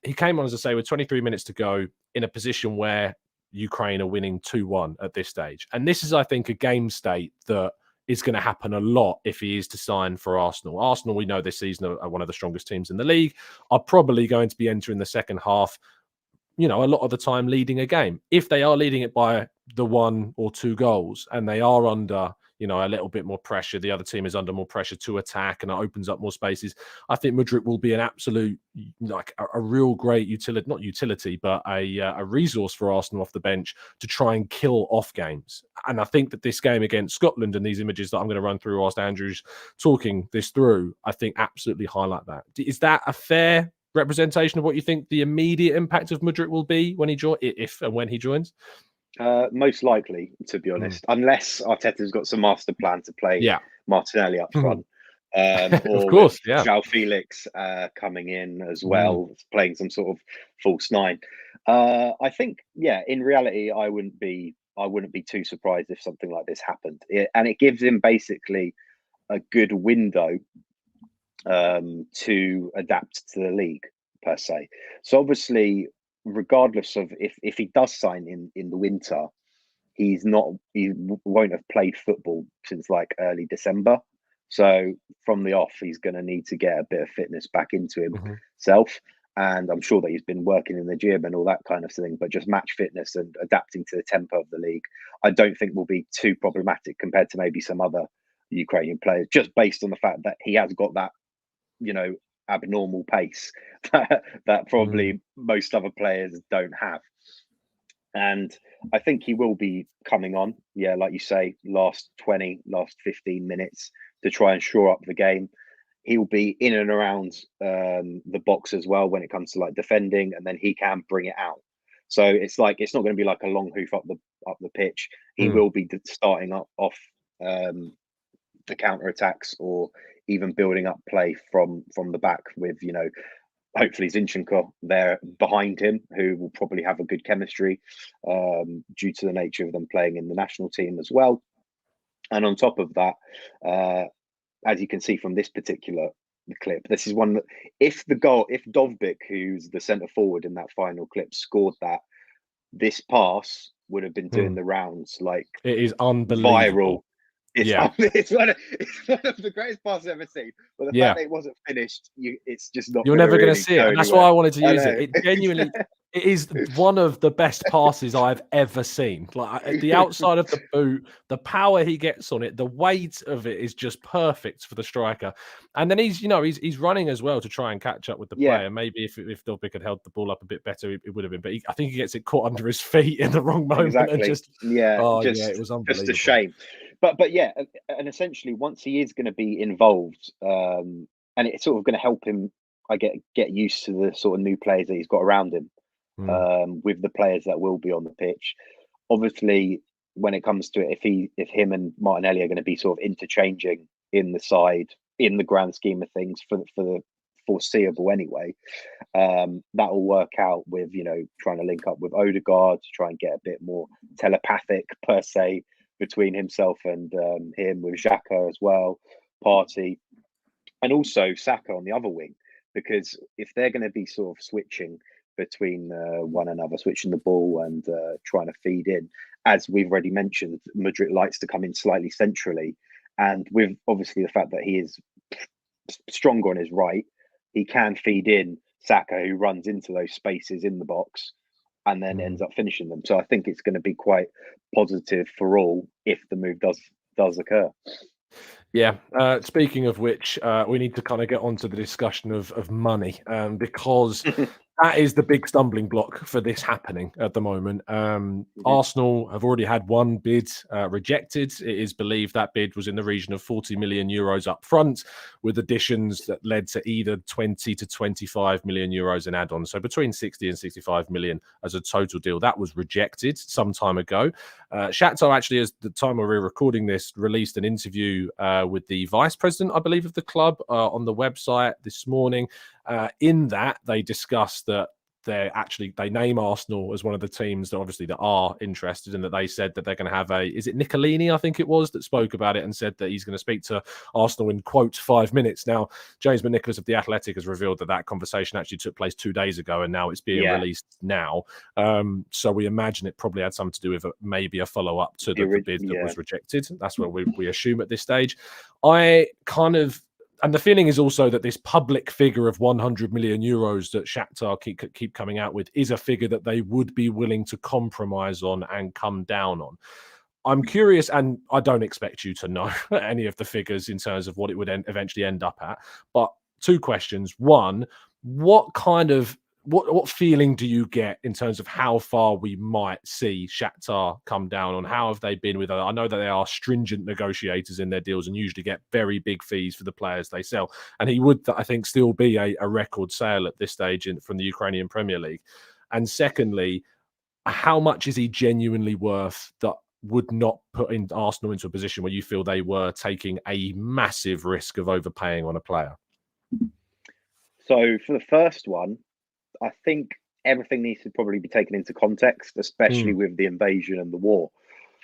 A: he came on, as I say, with 23 minutes to go in a position where Ukraine are winning 2-1 at this stage. And this is, I think, a game state that is going to happen a lot if he is to sign for Arsenal. Arsenal, we know this season, are one of the strongest teams in the league, are probably going to be entering the second half, a lot of the time leading a game. If they are leading it by the 1 or 2 goals and they are under, a little bit more pressure, the other team is under more pressure to attack and it opens up more spaces, I think Mudryk will be an absolute, a real great utility, not utility, but a resource for Arsenal off the bench to try and kill off games. And I think that this game against Scotland and these images that I'm going to run through whilst Andrew's talking this through, I think absolutely highlight that. Is that a fair representation of what you think the immediate impact of Mudryk will be when if and when he joins?
B: Most likely, to be honest, unless Arteta's got some master plan to play Martinelli up front.
A: Of
B: or with
A: course, yeah.
B: João Felix coming in as
A: Mm,
B: well, playing some sort of false nine. I think, yeah, in reality, I wouldn't be too surprised if something like this happened, and it gives him basically a good window to adapt to the league per se. So obviously, regardless of if he does sign in the winter, won't have played football since like early December. So from the off, he's going to need to get a bit of fitness back into
A: mhm,
B: himself. And I'm sure that he's been working in the gym and all that kind of thing, but just match fitness and adapting to the tempo of the league, I don't think will be too problematic compared to maybe some other Ukrainian players, just based on the fact that he has got that, you know, abnormal pace that
A: mm,
B: probably most other players don't have. And I think he will be coming on, yeah, like you say, last 15 minutes to try and shore up the game. He'll be in and around the box as well when it comes to like defending, and then he can bring it out. So it's like it's not going to be like a long hoof up the pitch. He
A: mm.
B: will be starting off the counter attacks or even building up play from the back with, hopefully Zinchenko there behind him, who will probably have a good chemistry due to the nature of them playing in the national team as well. And on top of that, uh, as you can see from this particular clip, this is one that if Dovbik, who's the centre forward in that final clip, scored that, this pass would have been doing
A: Mm.
B: the rounds like
A: It is
B: viral.
A: unbelievable.
B: It's
A: Yeah,
B: it's one of the greatest passes I've ever seen. But the fact
A: yeah.
B: that it wasn't finished, it's just not
A: You're
B: going to
A: never going to
B: really
A: see it,
B: go
A: and that's why
B: anywhere.
A: I wanted to
B: I
A: use it.
B: know.
A: It genuinely, it is one of the best passes I've ever seen. Like at the outside of the boot, the power he gets on it, the weight of it is just perfect for the striker. And then he's running as well to try and catch up with the
B: Yeah,
A: player. Maybe if Dolbik had held the ball up a bit better, it would have been. But I think he gets it caught under his feet in the wrong moment, and
B: exactly.
A: just
B: Yeah,
A: oh yeah, it
B: just
A: was
B: just a
A: unbelievable.
B: shame. But yeah, and essentially once he is going to be involved, and it's sort of going to help him, I get used to the sort of new players that he's got around him,
A: Mm,
B: with the players that will be on the pitch. Obviously, when it comes to it, if him and Martinelli are going to be sort of interchanging in the side in the grand scheme of things for the foreseeable anyway, that will work out with trying to link up with Odegaard to try and get a bit more telepathic per se between himself and him with Xhaka as well, Party, and also Saka on the other wing, because if they're going to be sort of switching between one another, switching the ball and trying to feed in, as we've already mentioned, Mudryk likes to come in slightly centrally, and with obviously the fact that he is stronger on his right, he can feed in Saka, who runs into those spaces in the box and then
A: mm.
B: ends up finishing them. So I think it's going to be quite positive for all if the move does occur.
A: Yeah. Speaking of which, we need to kind of get onto the discussion of money, because that is the big stumbling block for this happening at the moment.
B: Mhm.
A: Arsenal have already had one bid rejected. It is believed that bid was in the region of 40 million euros up front, with additions that led to either 20 to 25 million euros in add-ons. So between 60 and 65 million as a total deal. That was rejected some time ago. Shakhtar actually, as the time where we're recording this, released an interview with the vice president, I believe, of the club on the website this morning. In that, they discussed that they name Arsenal as one of the teams that obviously that are interested, and that they said that they're going to have is it Niccolini, I think it was, that spoke about it and said that he's going to speak to Arsenal in quote 5 minutes. Now, James McNicholas of The Athletic has revealed that conversation actually took place 2 days ago, and now it's being
B: Yeah,
A: released now. So we imagine it probably had something to do with maybe a follow-up to the bid that
B: yeah,
A: was rejected. That's what we assume at this stage. I kind of and the feeling is also that this public figure of 100 million euros that Shakhtar keep coming out with is a figure that they would be willing to compromise on and come down on. I'm curious, and I don't expect you to know any of the figures in terms of what it would eventually end up at. But two questions. One, what kind of what feeling do you get in terms of how far we might see Shakhtar come down on? How have they been with? I know that they are stringent negotiators in their deals and usually get very big fees for the players they sell. And he would, I think, still be a record sale at this stage from the Ukrainian Premier League. And secondly, how much is he genuinely worth that would not put in Arsenal into a position where you feel they were taking a massive risk of overpaying on a player?
B: So for the first one, I think everything needs to probably be taken into context, especially with the invasion and the war.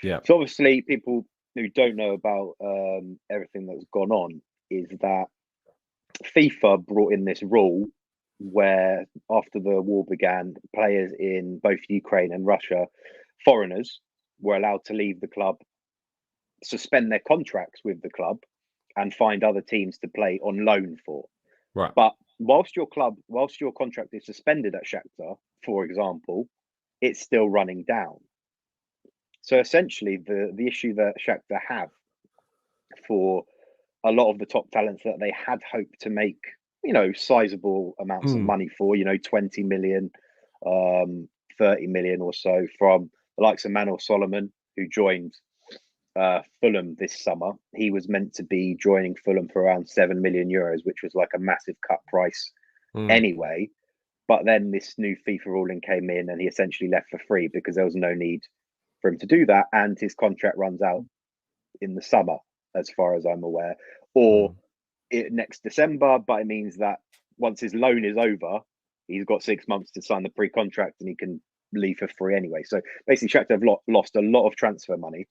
A: Yeah.
B: So obviously, people who don't know about everything that's gone on is that FIFA brought in this rule where, after the war began, players in both Ukraine and Russia, foreigners, were allowed to leave the club, suspend their contracts with the club, and find other teams to play on loan for.
A: Right.
B: But whilst your contract is suspended at Shakhtar, for example, it's still running down. So essentially, the issue that Shakhtar have for a lot of the top talents that they had hoped to make, sizable amounts of money for, 20 million, 30 million or so, from the likes of Manuel Solomon, who joined Fulham this summer. He was meant to be joining Fulham for around 7 million euros, which was like a massive cut price anyway. But then this new FIFA ruling came in and he essentially left for free because there was no need for him to do that. And his contract runs out in the summer, as far as I'm aware, or next December. But it means that once his loan is over, he's got 6 months to sign the pre-contract and he can leave for free anyway. So basically, Shakhtar have lost a lot of transfer money,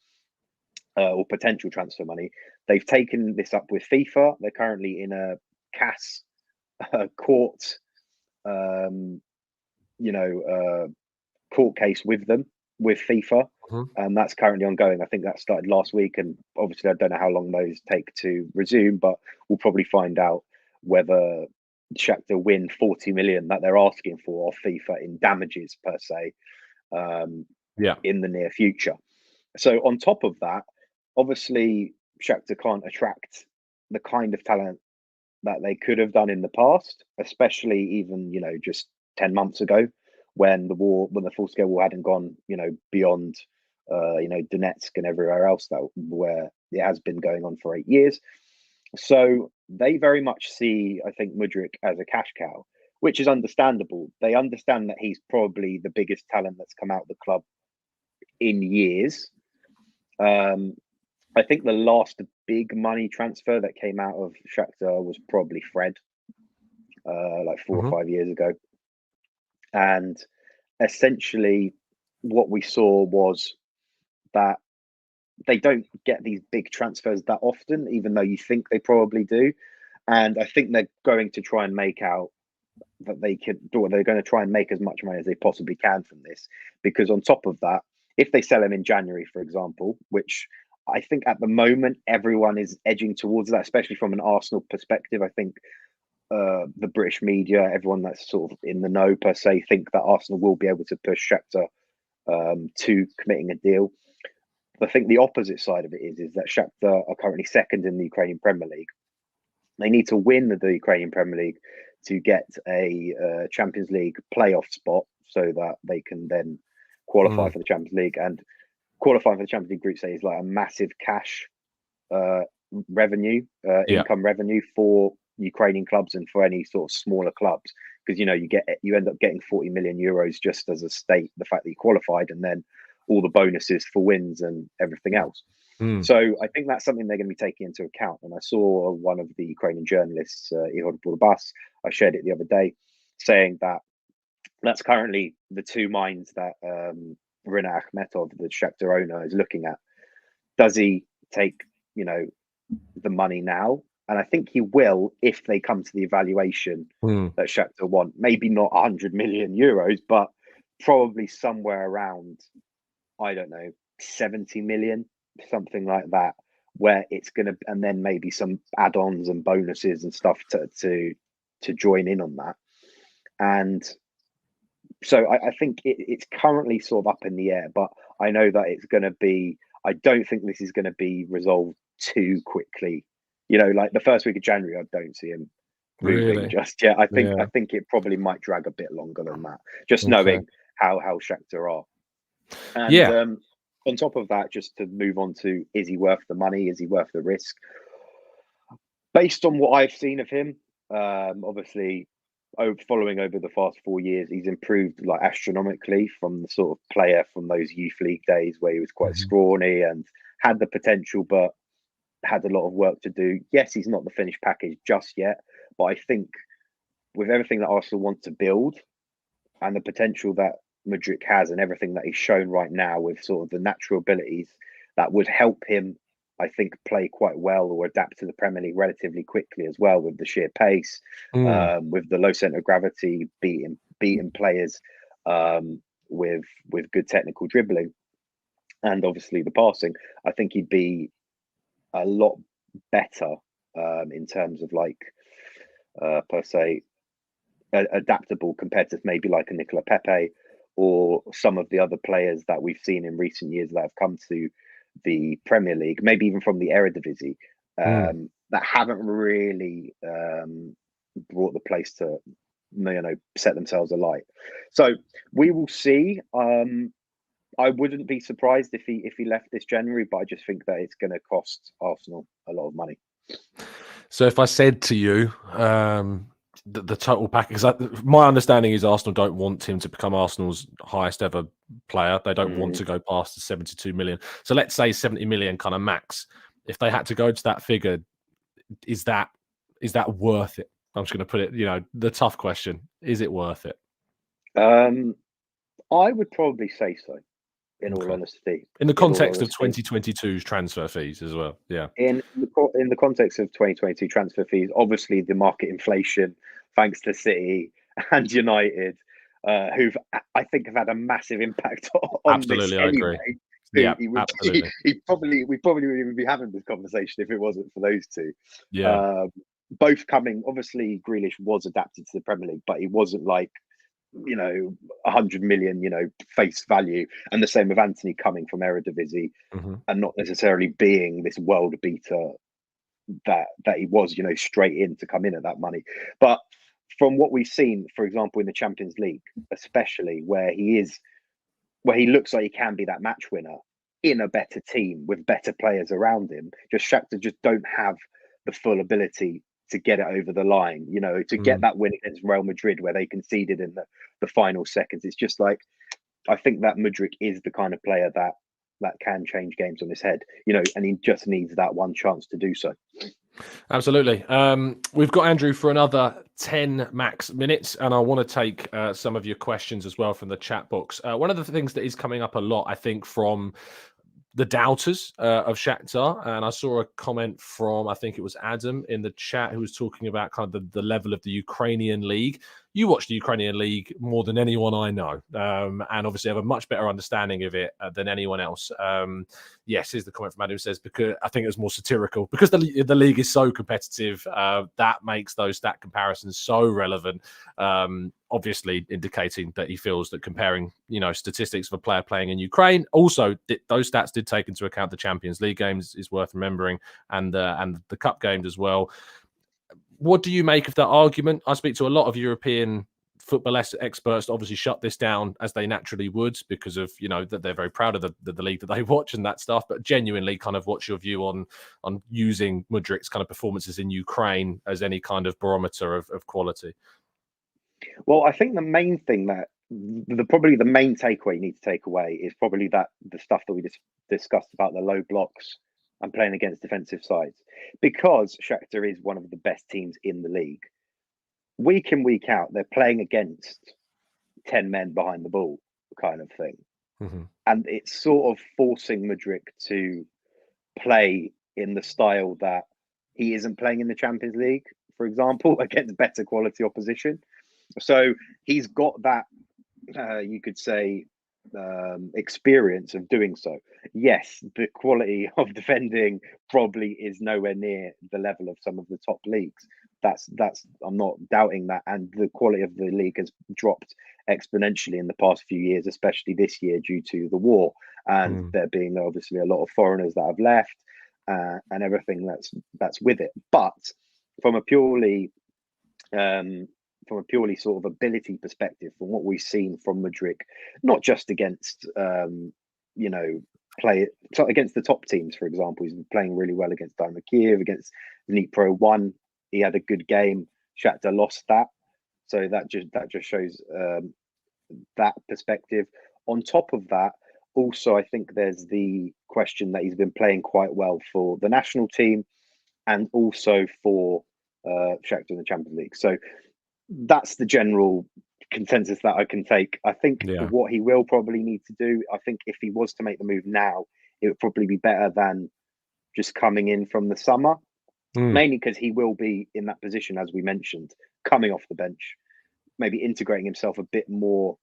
B: or potential transfer money. They've taken this up with FIFA. They're currently in a CAS court, court case with FIFA. And that's currently ongoing. I think that started last week, and obviously I don't know how long those take to resume, but we'll probably find out whether Shakhtar win 40 million that they're asking for off FIFA in damages per se, in the near future. So on top of that, obviously Shakhtar can't attract the kind of talent that they could have done in the past, especially even, just 10 months ago, when the full-scale war hadn't gone, beyond, Donetsk and everywhere else where it has been going on for 8 years. So they very much see, I think, Mudryk as a cash cow, which is understandable. They understand that he's probably the biggest talent that's come out of the club in years. I think the last big money transfer that came out of Shakhtar was probably Fred, like 4 or 5 years ago. And essentially, what we saw was that they don't get these big transfers that often, even though you think they probably do. And I think they're going to try and make out that they can do, or they're going to try and make as much money as they possibly can from this. Because on top of that, if they sell him in January, for example, which I think at the moment everyone is edging towards that, especially from an Arsenal perspective. I think the British media, everyone that's sort of in the know per se, think that Arsenal will be able to push Shakhtar to committing a deal. I think the opposite side of it is that Shakhtar are currently second in the Ukrainian Premier League. They need to win the Ukrainian Premier League to get a Champions League playoff spot, so that they can then qualify for the Champions League. And qualifying for the Champions League group stage is like a massive cash revenue, income revenue for Ukrainian clubs and for any sort of smaller clubs, because you end up getting 40 million euros just as a state, the fact that you qualified, and then all the bonuses for wins and everything else. So I think that's something they're going to be taking into account. And I saw one of the Ukrainian journalists, Ihor Burbas, I shared it the other day, saying that that's currently the two minds that Rinat Akhmetov, the Shakhtar owner, is looking at. Does he take, the money now? And I think he will, if they come to the evaluation that Shakhtar want. Maybe not 100 million euros, but probably somewhere around, I don't know, 70 million, something like that, where it's going to, and then maybe some add-ons and bonuses and stuff to join in on that. And so I think it's currently sort of up in the air, but I know that it's going to be, I don't think this is going to be resolved too quickly. Like the first week of January, I don't see him moving just yet. I think it probably might drag a bit longer than that, just knowing how Shakhtar are. And on top of that, just to move on to, is he worth the money? Is he worth the risk? Based on what I've seen of him, obviously following over the past 4 years, he's improved like astronomically from the sort of player from those youth league days where he was quite scrawny and had the potential, but had a lot of work to do. Yes, he's not the finished package just yet, but I think with everything that Arsenal want to build and the potential that Mudryk has and everything that he's shown right now with sort of the natural abilities that would help him, I think, play quite well or adapt to the Premier League relatively quickly as well with the sheer pace, with the low centre of gravity, beating players with good technical dribbling, and obviously the passing. I think he'd be a lot better in terms of like per se adaptable compared to maybe like a Nicola Pepe or some of the other players that we've seen in recent years that have come to the Premier League, maybe even from the Eredivisie, that haven't really brought the place to set themselves alight. So we will see. I wouldn't be surprised if he left this January, but I just think that it's going to cost Arsenal a lot of money.
A: So if I said to you, the total package, my understanding is Arsenal don't want him to become Arsenal's highest ever player. They don't want to go past the 72 million. So let's say 70 million kind of max. If they had to go to that figure, is that worth it? I'm just going to put it, the tough question. Is it worth it?
B: I would probably say so, in all honesty.
A: In the context of 2022's transfer fees as well, yeah.
B: In the context of 2022 transfer fees, obviously the market inflation, thanks to City and United, who've I think have had a massive impact on
A: absolutely,
B: this
A: I
B: anyway.
A: agree. Yeah, absolutely.
B: We probably wouldn't even be having this conversation if it wasn't for those two.
A: Yeah.
B: Both coming, obviously, Grealish was adapted to the Premier League, but he wasn't like 100 million, face value. And the same with Anthony coming from Eredivisie and not necessarily being this world beater that he was, straight in to come in at that money. But from what we've seen, for example, in the Champions League, especially where he looks like he can be that match winner in a better team with better players around him. Shakhtar just don't have the full ability to get it over the line, to get that win against Real Madrid where they conceded in the final seconds. It's just like, I think that Mudryk is the kind of player that can change games on his head, and he just needs that one chance to do so.
A: Absolutely. We've got Andrew for another 10 max minutes, and I want to take some of your questions as well from the chat box. One of the things that is coming up a lot, I think, from the doubters of Shakhtar, and I saw a comment from, I think it was Adam in the chat, who was talking about kind of the level of the Ukrainian league. You watch the Ukrainian league more than anyone I know, and obviously have a much better understanding of it than anyone else. Yes, here's the comment from Adam, who says, because I think it was more satirical, because the league is so competitive, that makes those stat comparisons so relevant. Obviously indicating that he feels that comparing, statistics of a player playing in Ukraine, also those stats did take into account the Champions League games, is worth remembering, and the cup games as well. What do you make of that argument? I speak to a lot of European football experts to obviously shut this down, as they naturally would, because of that they're very proud of the league that they watch and that stuff. But genuinely, kind of, what's your view on using Mudryk's kind of performances in Ukraine as any kind of barometer of quality?
B: Well, I think the main thing that probably the main takeaway you need to take away is probably that the stuff that we just discussed about the low blocks and playing against defensive sides, because Shakhtar is one of the best teams in the league. Week in, week out, they're playing against 10 men behind the ball kind of thing. And it's sort of forcing Mudryk to play in the style that he isn't playing in the Champions League, for example, against better quality opposition. So he's got that, you could say, experience of doing so. Yes, the quality of defending probably is nowhere near the level of some of the top leagues. That's I'm not doubting that, and the quality of the league has dropped exponentially in the past few years, especially this year due to the war and there being obviously a lot of foreigners that have left and everything that's with it. But from a purely sort of ability perspective, from what we've seen from Mudryk, not just against against the top teams, for example, he's been playing really well against Dynamo Kiev, against Dnipro 1. He had a good game. Shakhtar lost that. So that just shows that perspective. On top of that, also I think there's the question that he's been playing quite well for the national team and also for Shakhtar in the Champions League. So that's the general consensus that I can take. I think
A: Yeah.
B: what he will probably need to do, I think if he was to make the move now, it would probably be better than just coming in from the summer, mainly because he will be in that position, as we mentioned, coming off the bench, maybe integrating himself a bit more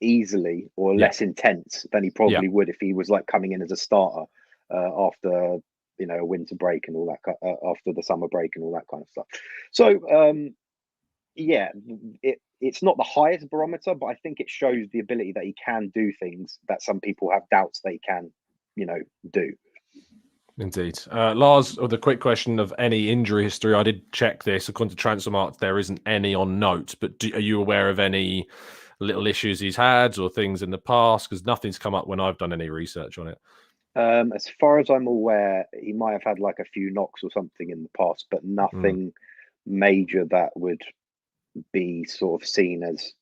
B: easily or
A: Yeah.
B: less intense than he probably would if he was like coming in as a starter after a winter break and all that after the summer break and all that kind of stuff. So yeah, it's not the highest barometer, but I think it shows the ability that he can do things that some people have doubts they can, do.
A: Indeed. Lars, with a quick question of any injury history, I did check this. According to Transfermarkt, there isn't any on note, but are you aware of any little issues he's had or things in the past? Because nothing's come up when I've done any research on it.
B: As far as I'm aware, he might have had like a few knocks or something in the past, but nothing major that would be sort of seen as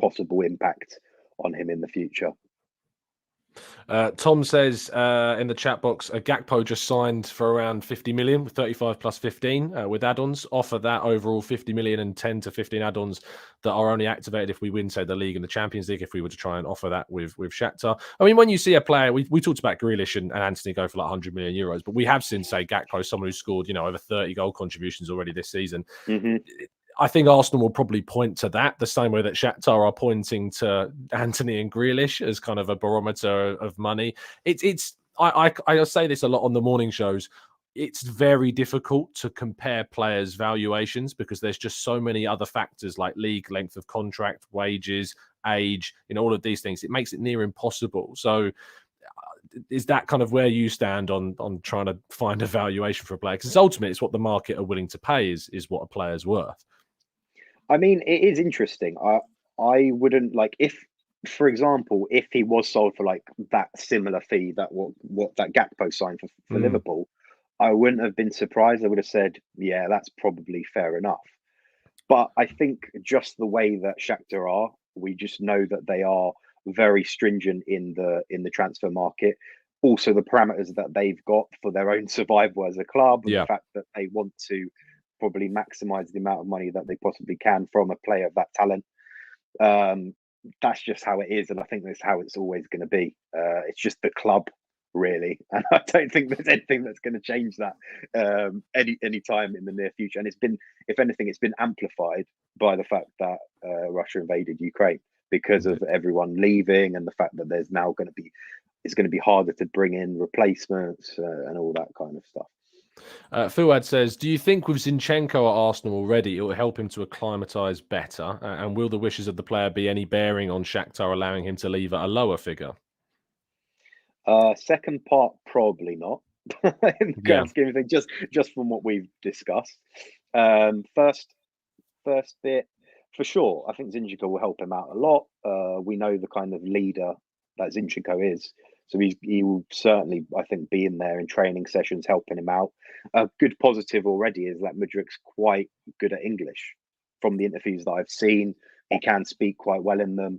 B: possible impact on him in the future.
A: Tom says in the chat box, Gakpo just signed for around 50 million, 35 plus 15 with add-ons. Offer that overall 50 million and 10 to 15 add-ons that are only activated if we win, say, the league and the Champions League, if we were to try and offer that with Shakhtar. I mean, when you see a player, we talked about Grealish and Anthony go for like 100 million euros, but we have seen, say, Gakpo, someone who scored, over 30 goal contributions already this season.
B: Mm-hmm.
A: I think Arsenal will probably point to that the same way that Shakhtar are pointing to Anthony and Grealish as kind of a barometer of money. I say this a lot on the morning shows. It's very difficult to compare players' valuations because there's just so many other factors like league, length of contract, wages, age, all of these things. It makes it near impossible. So is that kind of where you stand on trying to find a valuation for a player? Because ultimately it's what the market are willing to pay is what a player's worth.
B: I mean, it is interesting. I wouldn't like if, for example, if he was sold for like that similar fee that what that Gakpo signed for Liverpool, I wouldn't have been surprised. I would have said, yeah, that's probably fair enough. But I think just the way that Shakhtar are, we just know that they are very stringent in the transfer market. Also, the parameters that they've got for their own survival as a club, and the
A: Yeah.
B: fact that they want to probably maximize the amount of money that they possibly can from a player of that talent. That's just how it is, and I think that's how it's always going to be. It's just the club, really, and I don't think there's anything that's going to change that any time in the near future. And it's been, if anything, it's been amplified by the fact that Russia invaded Ukraine because of everyone leaving, and the fact that there's now it's going to be harder to bring in replacements and all that kind of stuff.
A: Fuad says, do you think with Zinchenko at Arsenal already, it will help him to acclimatise better? And will the wishes of the player be any bearing on Shakhtar allowing him to leave at a lower figure?
B: Second part, probably not. In the grand scheme of things, just from what we've discussed. First bit, for sure, I think Zinchenko will help him out a lot. We know the kind of leader that Zinchenko is. So he will certainly, I think, be in there in training sessions, helping him out. A good positive already is that Mudryk's quite good at English. From the interviews that I've seen, he can speak quite well in them.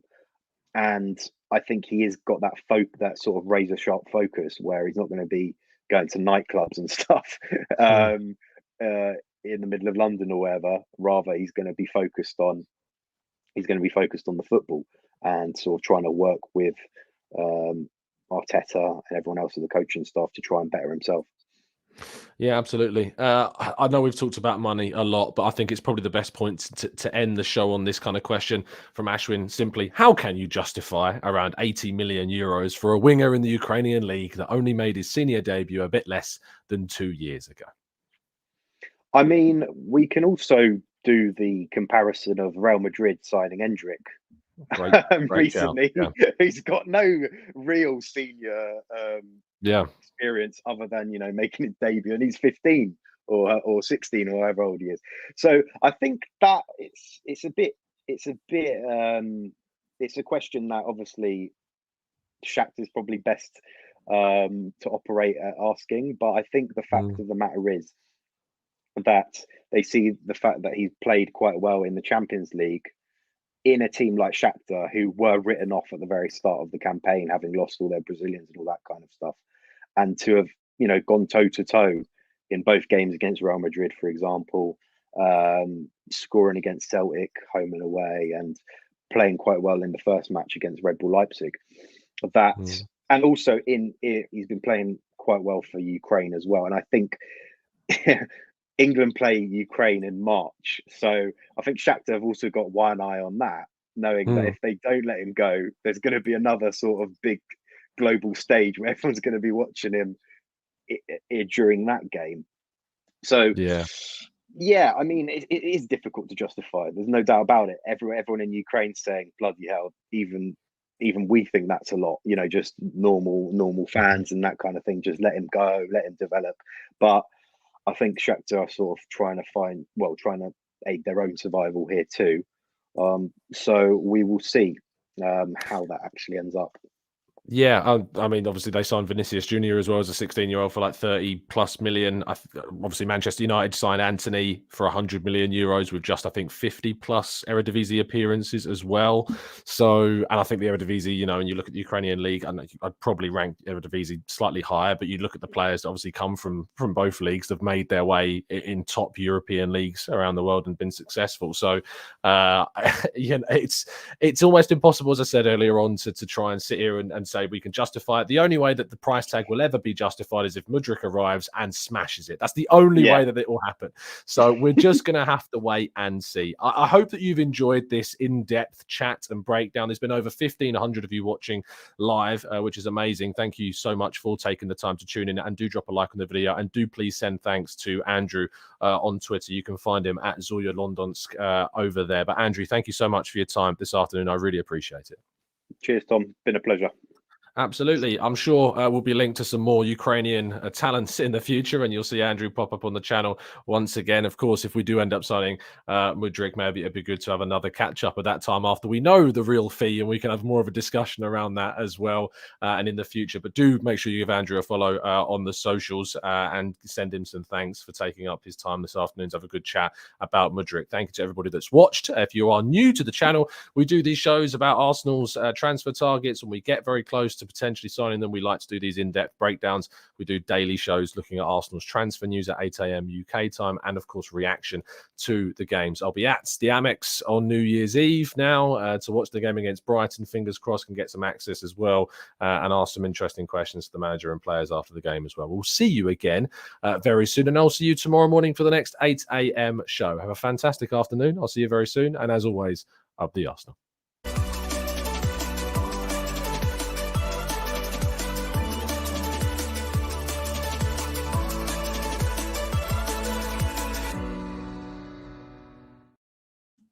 B: And I think he has got that sort of razor sharp focus where he's not going to be going to nightclubs and stuff in the middle of London or wherever. Rather, he's going to be focused on the football and sort of trying to work with Arteta and everyone else in the coaching staff to try and better himself.
A: Yeah, absolutely. I know we've talked about money a lot, but I think it's probably the best point to end the show on this kind of question from Ashwin. Simply, how can you justify around 80 million euros for a winger in the Ukrainian league that only made his senior debut a bit less than 2 years ago?
B: I mean, we can also do the comparison of Real Madrid signing Endrick
A: Great
B: recently.
A: Yeah.
B: He's got no real senior experience other than making his debut, and he's 15 or 16 or however old he is. So I think that it's a question that obviously Shakhtar is probably best to operate at asking, but I think the fact of the matter is that they see the fact that he's played quite well in the Champions League in a team like Shakhtar, who were written off at the very start of the campaign, having lost all their Brazilians and all that kind of stuff, and to have gone toe to toe in both games against Real Madrid, for example, scoring against Celtic home and away, and playing quite well in the first match against Red Bull Leipzig. That and also he's been playing quite well for Ukraine as well, and I think England play Ukraine in March, so I think Shakhtar have also got one eye on that, knowing that if they don't let him go, there's going to be another sort of big global stage where everyone's going to be watching him during that game. So yeah, I mean, it is difficult to justify. There's no doubt about it. Everyone in Ukraine's saying, "Bloody hell!" Even we think that's a lot. Just normal fans and that kind of thing. Just let him go, let him develop. But I think Shakhtar are sort of trying to aid their own survival here too. So we will see how that actually ends up.
A: Yeah, I mean, obviously they signed Vinicius Junior as well as a 16-year-old for like 30+ million. Obviously, Manchester United signed Anthony for 100 million euros with just, I think, 50+ Eredivisie appearances as well. So, and I think the Eredivisie, and you look at the Ukrainian league, I'd probably rank Eredivisie slightly higher, but you look at the players that obviously come from both leagues, that have made their way in top European leagues around the world and been successful. So, it's almost impossible, as I said earlier on, to try and sit here and say we can justify it. The only way that the price tag will ever be justified is if Mudryk arrives and smashes it. That's the only way that it will happen. So we're just going to have to wait and see. I hope that you've enjoyed this in-depth chat and breakdown. There's been over 1,500 of you watching live, which is amazing. Thank you so much for taking the time to tune in, and do drop a like on the video, and do please send thanks to Andrew on Twitter. You can find him at Zorya Londonsk over there. But Andrew, thank you so much for your time this afternoon. I really appreciate it.
B: Cheers, Tom. Been a pleasure.
A: Absolutely. I'm sure we'll be linked to some more Ukrainian talents in the future, and you'll see Andrew pop up on the channel once again. Of course, if we do end up signing Mudryk, maybe it'd be good to have another catch up at that time after we know the real fee, and we can have more of a discussion around that as well and in the future. But do make sure you give Andrew a follow on the socials and send him some thanks for taking up his time this afternoon to have a good chat about Mudryk. Thank you to everybody that's watched. If you are new to the channel, we do these shows about Arsenal's transfer targets, and we get very close to potentially signing them. We like to do these in-depth breakdowns. We do daily shows looking at Arsenal's transfer news at 8 a.m. UK time, and of course reaction to the games. I'll be at the Amex on New Year's Eve now to watch the game against Brighton. Fingers crossed can get some access as well and ask some interesting questions to the manager and players after the game as well. We'll see you again very soon, and I'll see you tomorrow morning for the next 8 a.m. show. Have a fantastic afternoon. I'll see you very soon, and as always, up the Arsenal.